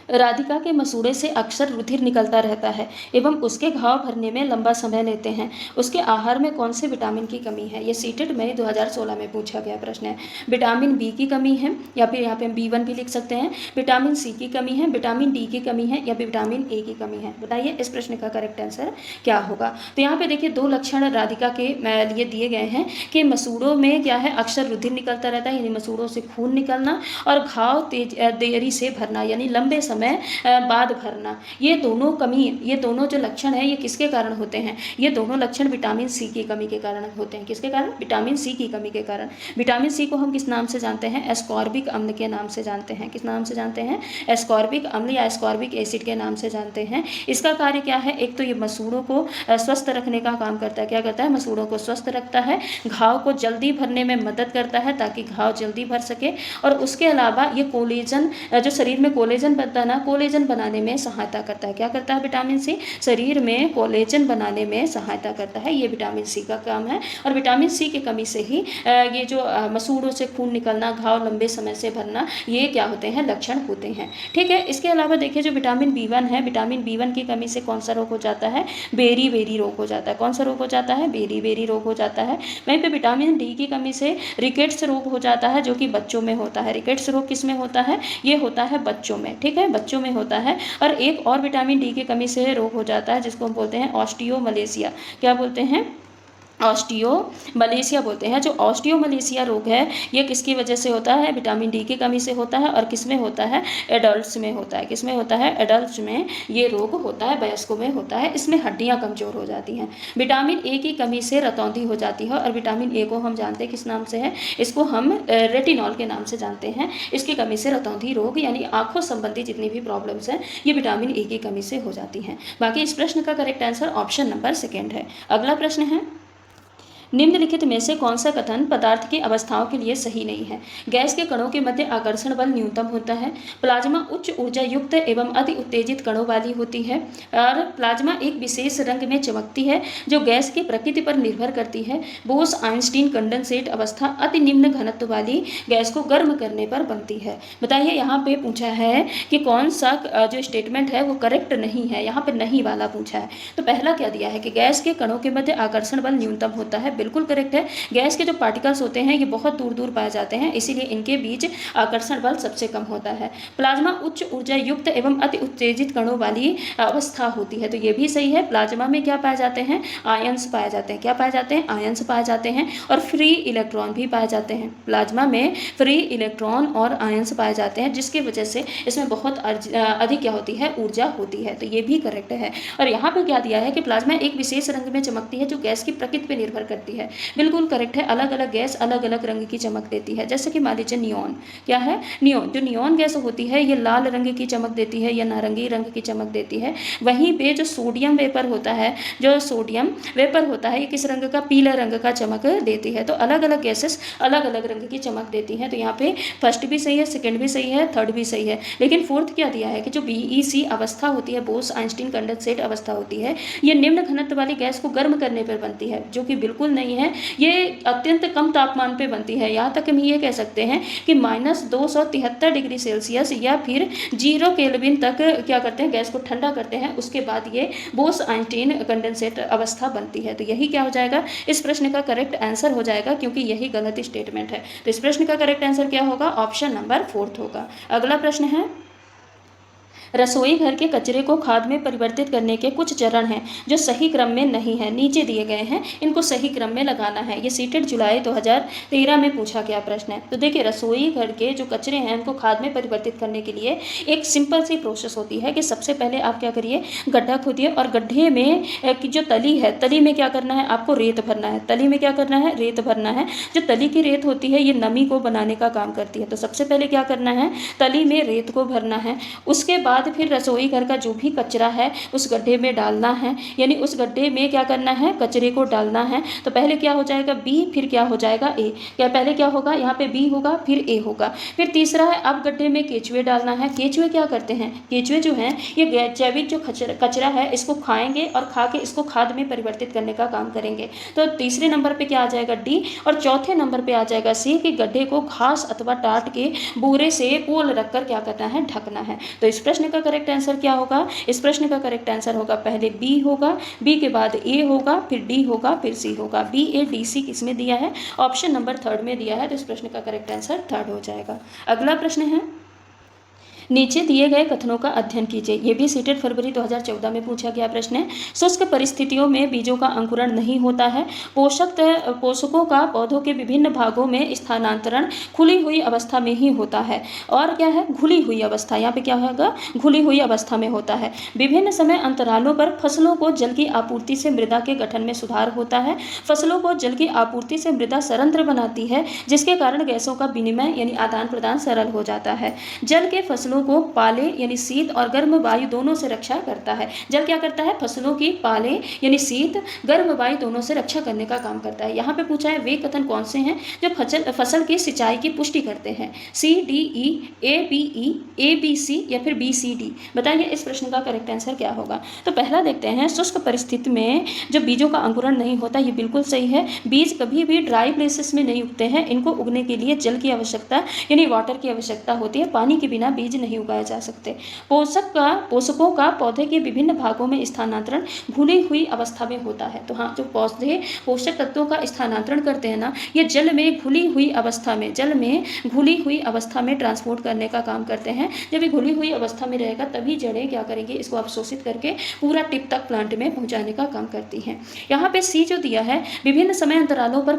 राधिका के मसूड़े से अक्सर रुधिर निकलता रहता है एवं उसके घाव भरने में लंबा समय लेते हैं। उसके आहार में कौन से विटामिन की कमी है? ये सीटेट में 2016 में पूछा गया प्रश्न है। विटामिन बी की कमी है, या फिर यहाँ पे हम B1 भी लिख सकते हैं। विटामिन सी की कमी है, विटामिन डी की कमी है, या विटामिन ए की कमी है? बताइए इस प्रश्न का करेक्ट आंसर क्या होगा। तो यहाँ पे देखिए 2 लक्षण राधिका के लिए दिए गए हैं कि मसूड़ों में क्या है? अक्सर रुधिर निकलता रहता है, यानी मसूड़ों से खून निकलना, और घाव देरी से भरना, यानी लंबे समय बाद भरना, ये दोनों कमी, ये दोनों जो लक्षण है ये किसके कारण होते हैं? ये दोनों लक्षण विटामिन सी की कमी के कारण होते हैं। किसके कारण? विटामिन सी की कमी के कारण। विटामिन सी को हम किस नाम से जानते हैं? एस्कॉर्बिक अम्ल के नाम से जानते हैं। किस नाम से जानते हैं? एस्कॉर्बिक अम्ल या एस्कॉर्बिक एसिड के नाम से जानते हैं। इसका कार्य क्या है? एक तो ये मसूड़ों को स्वस्थ रखने का काम करता है। क्या करता है? मसूड़ों को स्वस्थ रखता है, घाव को जल्दी भरने में मदद करता है ताकि घाव जल्दी भर सके, और उसके अलावा ये कोलेजन, जो शरीर में कोलेजन बनता है ना, कोलेजन बनाने में सहायता करता है। क्या करता है विटामिन सी? शरीर में कोलेजन बनाने में सहायता करता है। ये विटामिन सी का काम है। और विटामिन सी की कमी से ही ये जो मसूड़ों से खून निकलना, घाव लंबे समय से भरना, ये क्या होते हैं? लक्षण होते हैं। ठीक है। इसके अलावा देखिए जो विटामिन B1 है, विटामिन B1 की कमी से कौन सा रोग हो जाता है? बेरी बेरी रोग हो जाता है। कौन सा रोग हो जाता है? बेरी बेरी रोग हो जाता है। वहीं पे विटामिन डी की कमी से रिकेट्स रोग हो जाता है, जो कि बच्चों में होता है। रिकेट्स रोग किस में होता है? ये होता है बच्चों में। ठीक है, बच्चों में होता है। और एक और विटामिन डी की कमी से रोग हो जाता है जिसको हम बोलते हैं ऑस्टियोमलेशिया। क्या बोलते हैं? ऑस्टियोमलेशिया बोलते हैं। जो ऑस्टियोमलेशिया रोग है ये किसकी वजह से होता है? विटामिन डी की कमी से होता है। और किस में होता है? एडल्ट्स में होता है। किस में होता है? एडल्ट्स में ये रोग होता है, वयस्कों में होता है। इसमें हड्डियां कमजोर हो जाती हैं। विटामिन ए की कमी से रतौंधी हो जाती है। और विटामिन ए को हम जानते हैं किस नाम से है? इसको हम रेटिनॉल के नाम से जानते हैं। इसकी कमी से रतौंधी रोग यानी आंखों संबंधी जितनी भी प्रॉब्लम्स हैं ये विटामिन ए की कमी से हो जाती हैं। बाकी इस प्रश्न का करेक्ट आंसर ऑप्शन नंबर 2 है। अगला प्रश्न है, निम्नलिखित में से कौन सा कथन पदार्थ की अवस्थाओं के लिए सही नहीं है? गैस के कणों के मध्य आकर्षण बल न्यूनतम होता है। प्लाज्मा उच्च ऊर्जा युक्त एवं अति उत्तेजित कणों वाली होती है। और प्लाज्मा एक विशेष रंग में चमकती है जो गैस की प्रकृति पर निर्भर करती है। बोस आइंस्टीन कंडेंसेट अवस्था अति निम्न घनत्व वाली गैस को गर्म करने पर बनती है। बताइए यहाँ पे पूछा है कि कौन सा जो स्टेटमेंट है वो करेक्ट नहीं है। यहाँ पे नहीं वाला पूछा है। तो पहला क्या दिया है कि गैस के कणों के मध्य आकर्षण बल न्यूनतम होता है। बिल्कुल करेक्ट है। गैस के जो पार्टिकल्स होते हैं ये बहुत दूर दूर पाए जाते हैं, इसीलिए इनके बीच आकर्षण बल सबसे कम होता है। प्लाज्मा उच्च ऊर्जा युक्त एवं अति उत्तेजित कणों वाली अवस्था होती है, तो ये भी सही है। प्लाज्मा में क्या पाए जाते हैं? आयंस पाए जाते हैं। क्या पाए जाते हैं? आयंस पाए जाते हैं। और फ्री इलेक्ट्रॉन भी पाए जाते हैं। प्लाज्मा में फ्री इलेक्ट्रॉन और आयंस पाए जाते हैं, जिसकी वजह से इसमें बहुत अधिक क्या होती है? ऊर्जा होती है, तो ये भी करेक्ट है। और यहाँ पर क्या दिया है कि प्लाज्मा एक विशेष रंग में चमकती है जो गैस की प्रकृति पर निर्भर करती है। बिल्कुल करेक्ट है। अलग अलग गैस अलग अलग रंग की चमक देती है। जैसे कि मान लीजिए नियॉन, क्या है? नियॉन, जो नियॉन गैस होती है ये लाल रंग की चमक देती है या नारंगी रंग की चमक देती है। वहीं पे जो सोडियम वेपर होता है, जो सोडियम वेपर होता है ये किस रंग का? पीला रंग का चमक देती है। तो अलग अलग गैसेस अलग अलग रंग की चमक देती हैं। तो यहाँ पे फर्स्ट भी सही है, सेकेंड भी सही है, थर्ड भी सही है। लेकिन फोर्थ क्या दिया है कि जो BEC अवस्था होती है, बोस आइंस्टीन कंडेंसेट अवस्था होती है, ये निम्न घनत्व वाली गैस को गर्म करने पर बनती है, जो कि बिल्कुल नहीं है। ये अत्यंत कम तापमान पे बनती है। यहाँ तक हम ये कह सकते हैं कि -273 डिग्री सेल्सियस या फिर 0 केल्विन तक क्या करते हैं? गैस को ठंडा करते हैं, उसके बाद ये बोस आइंस्टीन कंडेंसेट अवस्था बनती है। तो यही क्या हो जाएगा? इस प्रश्न का करेक्ट आंसर हो जाएगा, क्योंकि यही गलत स्टेटमेंट है। तो इस प्रश्न का करेक्ट आंसर क्या होगा? ऑप्शन नंबर 4 होगा। अगला प्रश्न है, रसोई घर के कचरे को खाद में परिवर्तित करने के कुछ चरण हैं जो सही क्रम में नहीं है, नीचे दिए गए हैं, इनको सही क्रम में लगाना है। ये सीटेड जुलाई 2013 में पूछा गया प्रश्न है। तो देखिए रसोई घर के जो कचरे हैं उनको खाद में परिवर्तित करने के लिए एक सिंपल सी प्रोसेस होती है कि सबसे पहले आप क्या करिए? गड्ढा खोदिए और गड्ढे में की जो तली है, तली में क्या करना है? आपको रेत भरना है। तली में क्या करना है? रेत भरना है। जो तली की रेत होती है ये नमी को बनाने का काम करती है। तो सबसे पहले क्या करना है? तली में रेत को भरना है। उसके बाद फिर रसोई घर का जो भी कचरा है उस गड्ढे में डालना है, यानी उस गड्ढे में क्या करना है? कचरे को डालना है। तो पहले क्या हो जाएगा? बी, फिर क्या हो जाएगा? ए। क्या पहले क्या होगा? यहाँ पे बी होगा, फिर ए होगा। फिर तीसरा है अब गड्ढे में केचुए डालना है। केचुए क्या करते हैं? केचुए जो हैं ये जैविक जो कचरा है इसको खाएंगे और खा के इसको खाद में परिवर्तित करने का काम करेंगे। तो तीसरे नंबर पे क्या आ जाएगा? डी। और चौथे नंबर पे आ जाएगा सी कि गड्ढे को घास अथवा टाट के बूरे से पोल रखकर क्या करना है? ढकना है। तो इस प्रश्न का करेक्ट आंसर क्या होगा? इस प्रश्न का करेक्ट आंसर होगा पहले बी होगा, बी के बाद ए होगा, फिर डी होगा, फिर सी होगा। बी, ए, डी, सी किसमें दिया है? ऑप्शन नंबर 3 में दिया है। तो इस प्रश्न का करेक्ट आंसर 3 हो जाएगा। अगला प्रश्न है, नीचे दिए गए कथनों का अध्ययन कीजिए। ये भी सीटेट फरवरी 2014 में पूछा गया प्रश्न है। शुष्क परिस्थितियों में बीजों का अंकुरण नहीं होता है। पोषकों का पौधों के विभिन्न भागों में स्थानांतरण खुली हुई अवस्था में ही होता है। और क्या है, घुली हुई अवस्था, यहाँ पे क्या होगा, घुली हुई अवस्था में होता है। विभिन्न समय अंतरालों पर फसलों को जल की आपूर्ति से मृदा के गठन में सुधार होता है। फसलों को जल की आपूर्ति से मृदा सरंध्र बनाती है, जिसके कारण गैसों का विनिमय यानी आदान प्रदान सरल हो जाता है। जल के फसलों को पाले यानी शीत और गर्म वायु दोनों से रक्षा करता है। जल क्या करता है, फसलों की पाले यानी शीत गर्म वायु दोनों से रक्षा करने का काम करता है। यहाँ पे पूछा है वे कथन कौन से हैं जो फसल की सिंचाई की पुष्टि करते हैं। C D E, A B E, A B C या फिर बी सी डी। बताइए इस प्रश्न का करेक्ट आंसर क्या होगा। तो पहला देखते हैं, शुष्क परिस्थिति में जो बीजों का अंकुरण नहीं होता, ये बिल्कुल सही है। बीज कभी भी ड्राई प्लेसेस में नहीं उगते हैं। इनको उगने के लिए जल की आवश्यकता यानी वाटर की आवश्यकता होती है। पानी के बिना बीज नहीं उगाए जा सकते। पोषकों का पौधे के विभिन्न भागों में स्थानांतरण घुली हुई अवस्था में होता है। तो हाँ, जो पौधे पोषक तत्वों का स्थानांतरण करते हैं ना, ये जल में घुली हुई अवस्था में ट्रांसपोर्ट करने का काम करते हैं। जब ये घुली हुई अवस्था में रहेगा तभी जड़ें क्या करेंगी, इसको अवशोषित करके पूरा टिप तक प्लांट में पहुंचाने का काम करती हैं। यहाँ पे सी जो दिया है, विभिन्न समय अंतरालों पर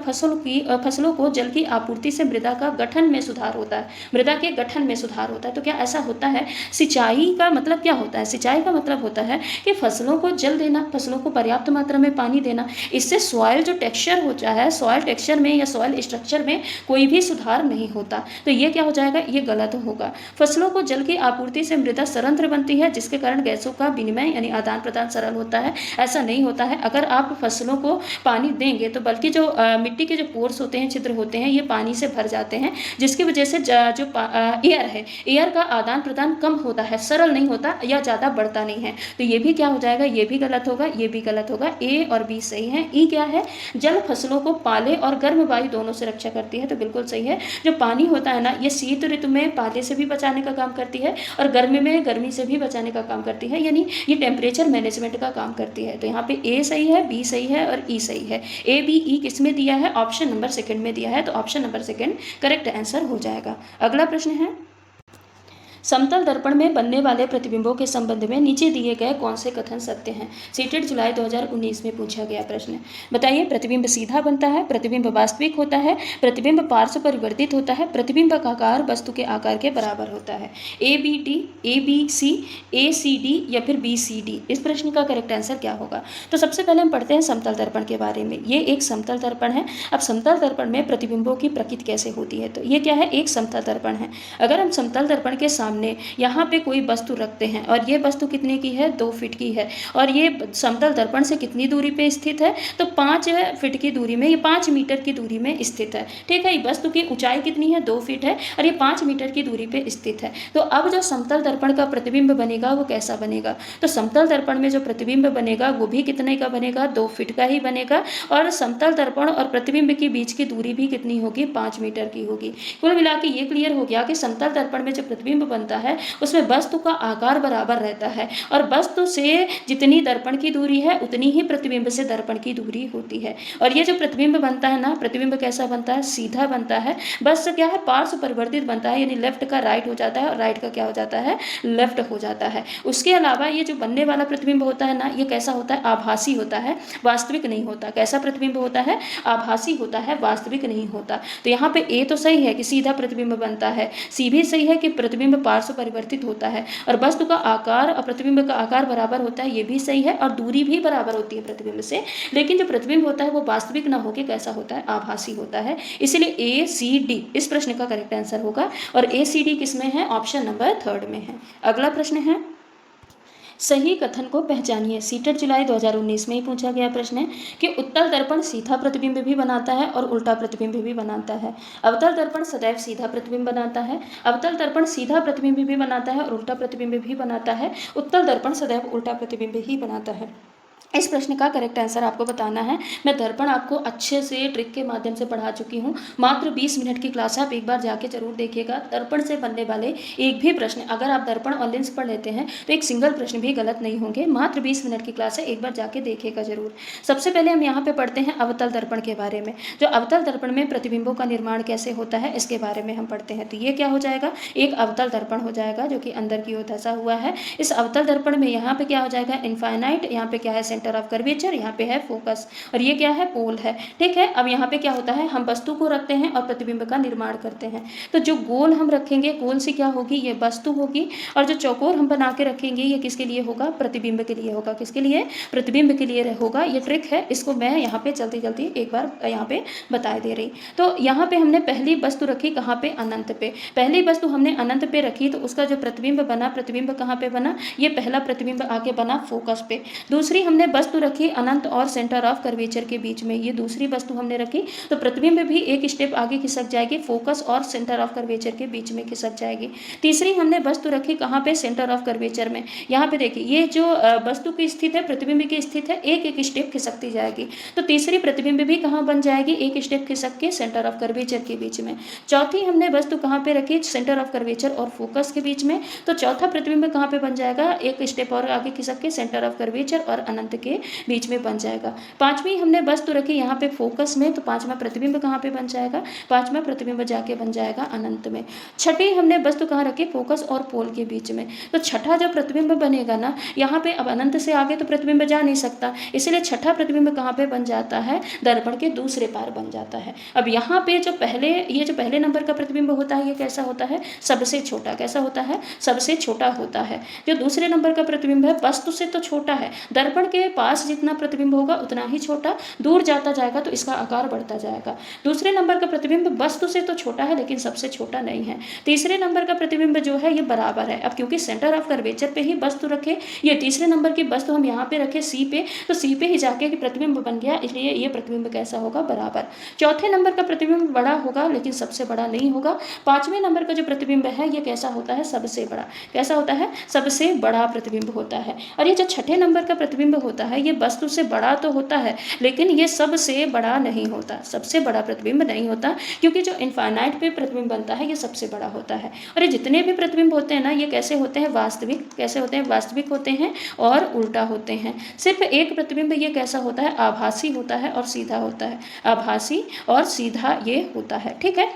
फसलों को जल की आपूर्ति से मृदा का गठन में सुधार होता है। मृदा के गठन में सुधार होता है। तो क्या ऐसा होता है, सिंचाई का मतलब क्या होता है, सिंचाई का मतलब होता है कि फसलों को जल देना, फसलों को पर्याप्त मात्रा में पानी देना। इससे सॉइल जो टेक्सचर होता है, सॉइल टेक्सचर में या सॉइल स्ट्रक्चर में कोई भी सुधार नहीं होता। तो ये क्या हो जाएगा, ये गलत होगा। फसलों को जल की आपूर्ति से मृदा सरंध्र बनती है, जिसके कारण गैसों का विनिमय यानी आदान प्रदान सरल होता है। ऐसा नहीं होता है। अगर आप फसलों को पानी देंगे तो बल्कि जो मिट्टी के जो पोर्स होते हैं, छिद्र होते हैं, ये पानी से भर जाते हैं, जिसकी वजह से जो एयर है, एयर का आदान प्रदान कम होता है, सरल नहीं होता या ज़्यादा बढ़ता नहीं है। तो ये भी क्या हो जाएगा, ये भी गलत होगा, ये भी गलत होगा। ए और बी सही है। ई क्या है, जल फसलों को पाले और गर्म वायु दोनों से रक्षा करती है। तो बिल्कुल सही है। जो पानी होता है ना, ये शीत ऋतु में पाले से भी बचाने का काम करती है और गर्मी में गर्मी से भी बचाने का काम करती है, यानी ये टेम्परेचर मैनेजमेंट का काम करती है। तो यहाँ पे ए सही है, बी सही है और ई सही है। ए बी ई किस में दिया है, ऑप्शन नंबर सेकंड में दिया है। तो option number second correct answer हो जाएगा। अगला प्रश्न है, समतल दर्पण में बनने वाले प्रतिबिंबों के संबंध में नीचे दिए गए कौन से कथन सत्य हैं। सीटेट जुलाई 2019 में पूछा गया प्रश्न। बताइए, प्रतिबिंब सीधा बनता है, प्रतिबिंब वास्तविक होता है, प्रतिबिंब पार्श्व परिवर्तित होता है, प्रतिबिंब का आकार वस्तु के आकार के बराबर होता है। A B D, A B C, A C D या फिर बी सी डी। इस प्रश्न का करेक्ट आंसर क्या होगा। तो सबसे पहले हम पढ़ते हैं समतल दर्पण के बारे में। ये एक समतल दर्पण है। अब समतल दर्पण में प्रतिबिंबों की प्रकृति कैसे होती है। तो ये क्या है, एक समतल दर्पण है। अगर हम समतल दर्पण के सामने यहाँ पे कोई वस्तु रखते हैं और ये वस्तु कितने की है, 2 फीट की है, और ये समतल दर्पण से कितनी दूरी पे स्थित है, तो 5 फीट की दूरी में, ये 5 मीटर की दूरी में स्थित है। ठीक है, वस्तु की ऊंचाई कितनी है, 2 फीट है और ये 5 मीटर की दूरी पे स्थित है। तो अब जो समतल दर्पण का प्रतिबिंब बनेगा वो कैसा बनेगा। तो समतल दर्पण में जो प्रतिबिंब बनेगा वो भी कितने का बनेगा, 2 फीट का ही बनेगा। और समतल दर्पण और प्रतिबिंब के बीच की दूरी भी कितनी होगी, 5 मीटर की होगी। कुल मिला के ये क्लियर हो गया कि समतल दर्पण में जो प्रतिबिंब बनता है उसमें वस्तु का आकार बराबर रहता है और वस्तु से जितनी दर्पण की दूरी है उतनी ही प्रतिबिंब से दर्पण की दूरी होती है। और ये जो प्रतिबिंब बनता है ना, प्रतिबिंब कैसा बनता है, सीधा बनता है। बस क्या है, पार्श्व परिवर्तित बनता है, यानी लेफ्ट का राइट हो जाता है और राइट का क्या हो जाता है, लेफ्ट हो जाता है। उसके अलावा ये जो बनने वाला प्रतिबिंब होता है ना, ये कैसा होता है, आभासी होता है, वास्तविक नहीं होता। कैसा प्रतिबिंब होता है, आभासी होता है, वास्तविक नहीं होता। तो यहाँ पे ए तो सही है कि सीधा प्रतिबिंब बनता है, सी भी सही है कि प्रतिबिंब पार्श्व परिवर्तित होता है, और वस्तु का आकार और प्रतिबिंब का आकार बराबर होता है, ये भी सही है, और दूरी भी बराबर होती है प्रतिबिंब से। लेकिन जो प्रतिबिंब होता है वो वास्तविक ना होकर कैसा होता है, आभासी होता है। इसलिए ए सी डी इस प्रश्न का करेक्ट आंसर होगा। और ए सी डी किस में है, ऑप्शन नंबर 3 में है। अगला प्रश्न है, सही कथन को पहचानिए। सीटेट जुलाई 2019 में ही पूछा गया प्रश्न है कि उत्तल दर्पण सीधा प्रतिबिंब भी बनाता है और उल्टा प्रतिबिंब भी बनाता है। अवतल दर्पण सदैव सीधा प्रतिबिंब बनाता है, अवतल दर्पण सीधा प्रतिबिंब भी बनाता है और उल्टा प्रतिबिंब भी बनाता है, उत्तल दर्पण सदैव उल्टा प्रतिबिंब ही बनाता है। इस प्रश्न का करेक्ट आंसर आपको बताना है। मैं दर्पण आपको अच्छे से ट्रिक के माध्यम से पढ़ा चुकी हूँ। मात्र 20 मिनट की क्लास है, आप एक बार जाके जरूर देखिएगा। दर्पण से बनने वाले एक भी प्रश्न, अगर आप दर्पण और लेंस पढ़ लेते हैं तो एक सिंगल प्रश्न भी गलत नहीं होंगे। मात्र 20 मिनट की क्लास है, एक बार जाके देखिएगा जरूर। सबसे पहले हम यहाँ पे पढ़ते हैं अवतल दर्पण के बारे में। जो अवतल दर्पण में प्रतिबिंबों का निर्माण कैसे होता है इसके बारे में हम पढ़ते हैं। तो ये क्या हो जाएगा, एक अवतल दर्पण हो जाएगा जो कि अंदर की ओर धंसा हुआ है। इस अवतल दर्पण में यहाँ पे क्या हो जाएगा, इनफाइनाइट, यहाँ पे क्या है, सेंटर ऑफ कर्वेचर, यहाँ पे है फोकस, और ये क्या है, पोल है। ठीक है, अब यहाँ पे क्या होता है, हम वस्तु को रखते हैं और प्रतिबिंब का निर्माण करते हैं। तो जो गोल हम रखेंगे, गोल से क्या होगी, ये वस्तु होगी, और जो चौकोर हम बना के रखेंगे ये किसके लिए होगा, प्रतिबिंब के लिए होगा। किसके लिए, प्रतिबिंब के लिए होगा। ये ट्रिक है, इसको मैं यहाँ पे जल्दी जल्दी एक बार यहाँ पे बता दे रही। तो यहाँ पे हमने पहली वस्तु रखी कहाँ पे, अनंत पे। पहली वस्तु हमने अनंत पे रखी तो उसका जो प्रतिबिंब बना, प्रतिबिंब कहाँ पे बना, ये पहला प्रतिबिंब आके बना फोकस पे। दूसरी हमने वस्तु रखी अनंत और सेंटर ऑफ कर्वेचर के बीच में, ये दूसरी वस्तु हमने रखी तो प्रतिबिंब भी एक स्टेप आगे खिसक जाएगी, फोकस और सेंटर ऑफ कर्वेचर के बीच में खिसक जाएगी। तीसरी हमने वस्तु रखी कहाँ पे, सेंटर ऑफ कर्वेचर में। यहाँ पे देखिए ये जो वस्तु की स्थित है, प्रतिबिंब की स्थित है, एक एक स्टेप खिसकती जाएगी। तो तीसरी प्रतिबिंब भी कहाँ बन जाएगी, एक स्टेप खिसक के सेंटर ऑफ कर्वेचर के बीच में। चौथी हमने वस्तु कहाँ पे रखी, सेंटर ऑफ कर्वेचर और फोकस के बीच में। तो चौथा प्रतिबिंब कहाँ पे बन जाएगा, एक स्टेप और आगे खिसक के सेंटर ऑफ कर्वेचर और अनंत के बीच में बन जाएगा। पांचवी हमने वस्तु रखी यहाँ पे फोकस में, तो पांचवा प्रतिबिंब कहाँ पे बन जाएगा, पांचवा प्रतिबिंब जाके बन जाएगा अनंत में। छठी हमने वस्तु कहाँ रखी, फोकस और पोल के बीच में। तो छठा जो प्रतिबिंब बनेगा ना, यहाँ पे अब अनंत से आगे तो प्रतिबिंब जा नहीं सकता, इसलिए छठा प्रतिबिंब कहाँ पे बन जाता है, दर्पण के दूसरे पार बन जाता है। अब यहाँ पे जो पहले नंबर का प्रतिबिंब होता है ये कैसा होता है, सबसे छोटा। कैसा होता है, सबसे छोटा होता है। जो दूसरे नंबर का प्रतिबिंब है वस्तु से तो छोटा है, दर्पण के पास जितना प्रतिबिंब होगा उतना ही छोटा, दूर जाता जाएगा तो इसका आकार बढ़ता जाएगा। दूसरे नंबर का प्रतिबिंब वस्तु से तो छोटा है लेकिन सबसे छोटा नहीं है। तीसरे नंबर का प्रतिबिंब जो है ये बराबर है। अब क्योंकि सेंटर ऑफ कर्वेचर पे ही वस्तु रखे, ये तीसरे नंबर की वस्तु हम यहाँ पे रखे सी पे, तो सी पे ही जाके प्रतिबिंब बन गया, इसलिए ये प्रतिबिंब कैसा होगा, बराबर। चौथे नंबर का प्रतिबिंब बड़ा होगा लेकिन सबसे बड़ा नहीं होगा। पांचवें नंबर का जो प्रतिबिंब है ये कैसा होता है, सबसे बड़ा। कैसा होता है, सबसे बड़ा प्रतिबिंब होता है। और ये जो छठे नंबर का प्रतिबिंब होता है ये वस्तु से बड़ा तो होता है लेकिन ये सबसे बड़ा नहीं होता, सबसे बड़ा प्रतिबिंब नहीं होता, क्योंकि जो इनफाइनाइट पे प्रतिबिंब बनता है ये सबसे बड़ा होता है। और ये जितने भी प्रतिबिंब होते हैं ना ये कैसे होते हैं, वास्तविक। कैसे होते हैं, वास्तविक होते हैं और उल्टा होते हैं। सिर्फ एक प्रतिबिंब ये कैसा होता है, आभासी होता है और सीधा होता है। आभासी और सीधा ये होता है। ठीक है,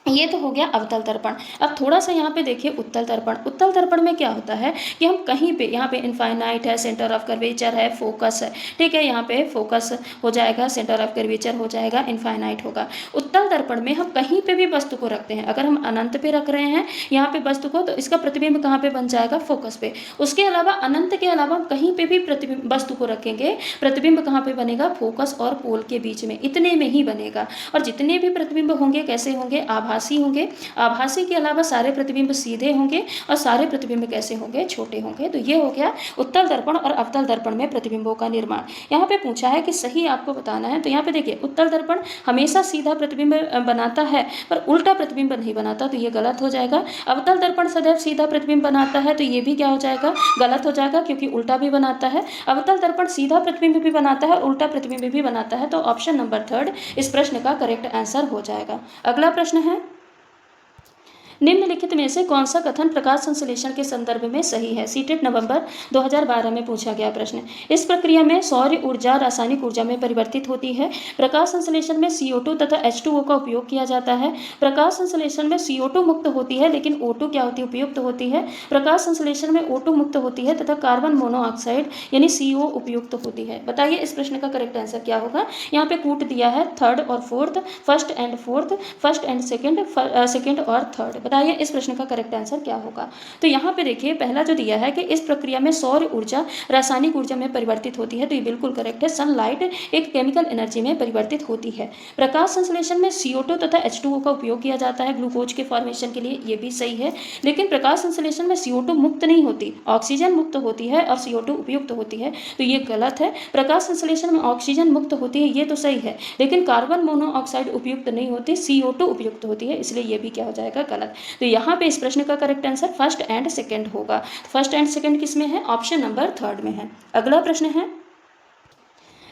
ये तो हो गया अवतल दर्पण। अब थोड़ा सा यहाँ पे देखिए उत्तल दर्पण। उत्तल दर्पण में क्या होता है कि हम कहीं पे, यहाँ पे इनफाइनाइट है, सेंटर ऑफ कर्वेचर है, फोकस है। ठीक है, यहाँ पे फोकस हो जाएगा, सेंटर ऑफ कर्वेचर हो जाएगा, इनफाइनाइट होगा। उत्तल दर्पण में हम कहीं पे भी वस्तु को रखते हैं, अगर हम अनंत पे रख रहे हैं यहाँ पे वस्तु को, तो इसका प्रतिबिंब कहाँ पे बन जाएगा, फोकस पे। उसके अलावा अनंत के अलावा हम कहीं पे भी प्रतिबिंब वस्तु को रखेंगे, प्रतिबिंब कहाँ पे बनेगा, फोकस और पोल के बीच में, इतने में ही बनेगा। और जितने भी प्रतिबिंब होंगे कैसे होंगे, आभासी होंगे। आभासी के अलावा सारे प्रतिबिंब सीधे होंगे और सारे प्रतिबिंब कैसे होंगे, छोटे होंगे। तो ये हो गया उत्तल दर्पण और अवतल दर्पण में प्रतिबिंबों का निर्माण। यहाँ पे पूछा है कि सही आपको बताना है, तो यहाँ पे देखिए उत्तल दर्पण हमेशा सीधा प्रतिबिंब बनाता है पर उल्टा प्रतिबिंब नहीं बनाता, तो ये गलत हो जाएगा। अवतल दर्पण सदैव सीधा प्रतिबिंब बनाता है, तो ये भी क्या हो जाएगा, गलत हो जाएगा, क्योंकि उल्टा भी बनाता है। अवतल दर्पण सीधा प्रतिबिंब भी बनाता है और उल्टा प्रतिबिंब भी बनाता है, तो ऑप्शन नंबर 3 इस प्रश्न का करेक्ट आंसर हो जाएगा। अगला प्रश्न है, निम्नलिखित में से कौन सा कथन प्रकाश संश्लेषण के संदर्भ में सही है। सीटेट नवंबर 2012 में पूछा गया प्रश्न। इस प्रक्रिया में सौर ऊर्जा रासायनिक ऊर्जा में परिवर्तित होती है। प्रकाश संश्लेषण में CO2 तथा H2O का उपयोग किया जाता है। प्रकाश संश्लेषण में CO2 मुक्त होती है लेकिन O2 क्या होती है, उपयुक्त होती है। प्रकाश संश्लेषण में O2 मुक्त होती है तथा कार्बन मोनोऑक्साइड यानी CO उपयुक्त होती है। बताइए इस प्रश्न का करेक्ट आंसर क्या होगा। यहाँ पे कूट दिया है थर्ड और fourth, first and fourth, first and second और थर्ड। बताइए इस प्रश्न का करेक्ट आंसर क्या होगा। तो यहाँ पे देखिए पहला जो दिया है कि इस प्रक्रिया में सौर ऊर्जा रासायनिक ऊर्जा में परिवर्तित होती है, तो ये बिल्कुल करेक्ट है। सनलाइट एक केमिकल एनर्जी में परिवर्तित होती है। प्रकाश संश्लेषण में CO2 तथा H2O का उपयोग किया जाता है ग्लूकोज के फॉर्मेशन के लिए, ये भी सही है। लेकिन प्रकाश संश्लेषण में CO2 मुक्त नहीं होती, ऑक्सीजन मुक्त होती है और CO2 उपयुक्त होती है, तो ये गलत है। प्रकाश संश्लेषण में ऑक्सीजन मुक्त होती है, ये तो सही है, लेकिन कार्बन मोनोऑक्साइड उपयुक्त नहीं होती, CO2 उपयुक्त होती है, इसलिए ये भी क्या हो जाएगा, गलत। तो यहाँ पे इस प्रश्न का correct answer first and second होगा। फर्स्ट एंड सेकंड किस में है, ऑप्शन नंबर 3 में है। अगला प्रश्न है,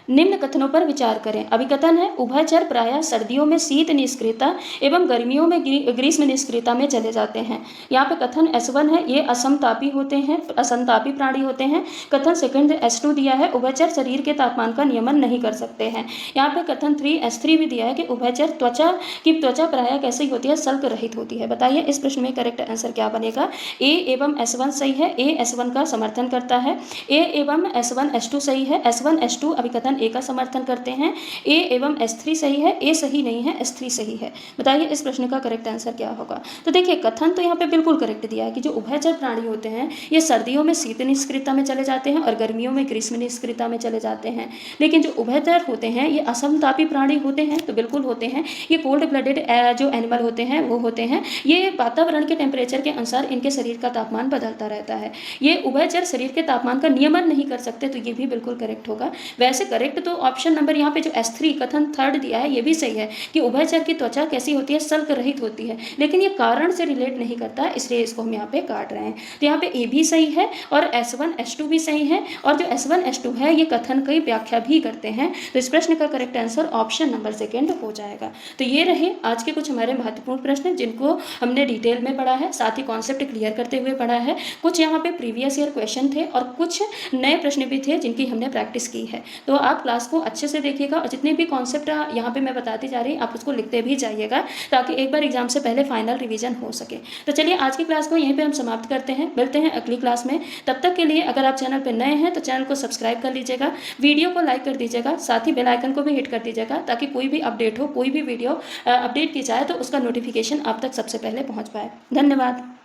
निम्न कथनों पर विचार करें। अभिकथन है, उभयचर प्रायः सर्दियों में शीत निष्क्रियता एवं गर्मियों में ग्रीष्म निष्क्रियता में चले जाते हैं। यहाँ पे कथन S1 है, ये असमतापी होते हैं, असमतापी प्राणी होते हैं। कथन सेकंड S2 दिया है, उभयचर शरीर के तापमान का नियमन नहीं कर सकते हैं। यहाँ पे कथन 3 S3 भी दिया है कि उभयचर त्वचा प्रायः कैसी होती है, शल्क रहित होती है। बताइए इस प्रश्न में करेक्ट आंसर क्या बनेगा। ए एवं S1 सही है, ए S1 का समर्थन करता है। ए एवं S1 S2 सही है, S1 S2 अभिकथन ए का समर्थन करते हैं। ए एवं S3 सही है, ए सही नहीं है, S3 सही है। बताइए इस प्रश्न का करेक्ट आंसर क्या होगा। तो देखिए कथन तो यहाँ पे बिल्कुल करेक्ट दिया है कि जो उभयचर प्राणी होते हैं ये सर्दियों में शीत निष्क्रियता में चले जाते हैं और गर्मियों में ग्रीष्म निष्क्रियता में चले जाते हैं। लेकिन जो उभयचर होते हैं ये असमतापी प्राणी होते हैं, तो बिल्कुल होते हैं। ये कोल्ड ब्लडेड जो एनिमल होते हैं वो होते हैं। ये वातावरण के टेम्परेचर के अनुसार इनके शरीर का तापमान बदलता रहता है। ये उभयचर शरीर के तापमान का नियमन नहीं कर सकते, तो ये भी बिल्कुल करेक्ट होगा। वैसे करेक्ट तो ऑप्शन नंबर यहाँ पे जो S3 कथन थर्ड दिया है ये भी सही है कि उभयचर की त्वचा कैसी होती है, शल्क रहित होती है, लेकिन ये कारण से रिलेट नहीं करता, इसलिए इसको हम यहाँ पे काट रहे हैं। तो यहाँ पे ए भी सही है और S1 S2 भी सही है, और जो S1 S2 है ये कथन की व्याख्या भी करते हैं। तो इस प्रश्न का correct answer option number second हो जाएगा। तो ये रहे आज के कुछ हमारे महत्वपूर्ण प्रश्न जिनको हमने डिटेल में पढ़ा है, साथ ही कॉन्सेप्ट क्लियर करते हुए पढ़ा है। कुछ यहाँ पे प्रीवियस ईयर क्वेश्चन थे और कुछ नए प्रश्न भी थे जिनकी हमने प्रैक्टिस की है। तो आप क्लास को अच्छे से देखिएगा और जितने भी कॉन्सेप्ट यहाँ पे मैं बताती जा रही आप उसको लिखते भी जाइएगा ताकि एक बार एग्जाम से पहले फाइनल रिवीजन हो सके। तो चलिए आज की क्लास को यहीं पे हम समाप्त करते हैं, मिलते हैं अगली क्लास में। तब तक के लिए अगर आप चैनल पर नए हैं तो चैनल को सब्सक्राइब कर लीजिएगा, वीडियो को लाइक कर दीजिएगा, साथ ही बेल आइकन को भी हिट कर दीजिएगा ताकि कोई भी अपडेट हो, कोई भी वीडियो अपडेट की जाए तो उसका नोटिफिकेशन आप तक सबसे पहले पहुँच पाए। धन्यवाद।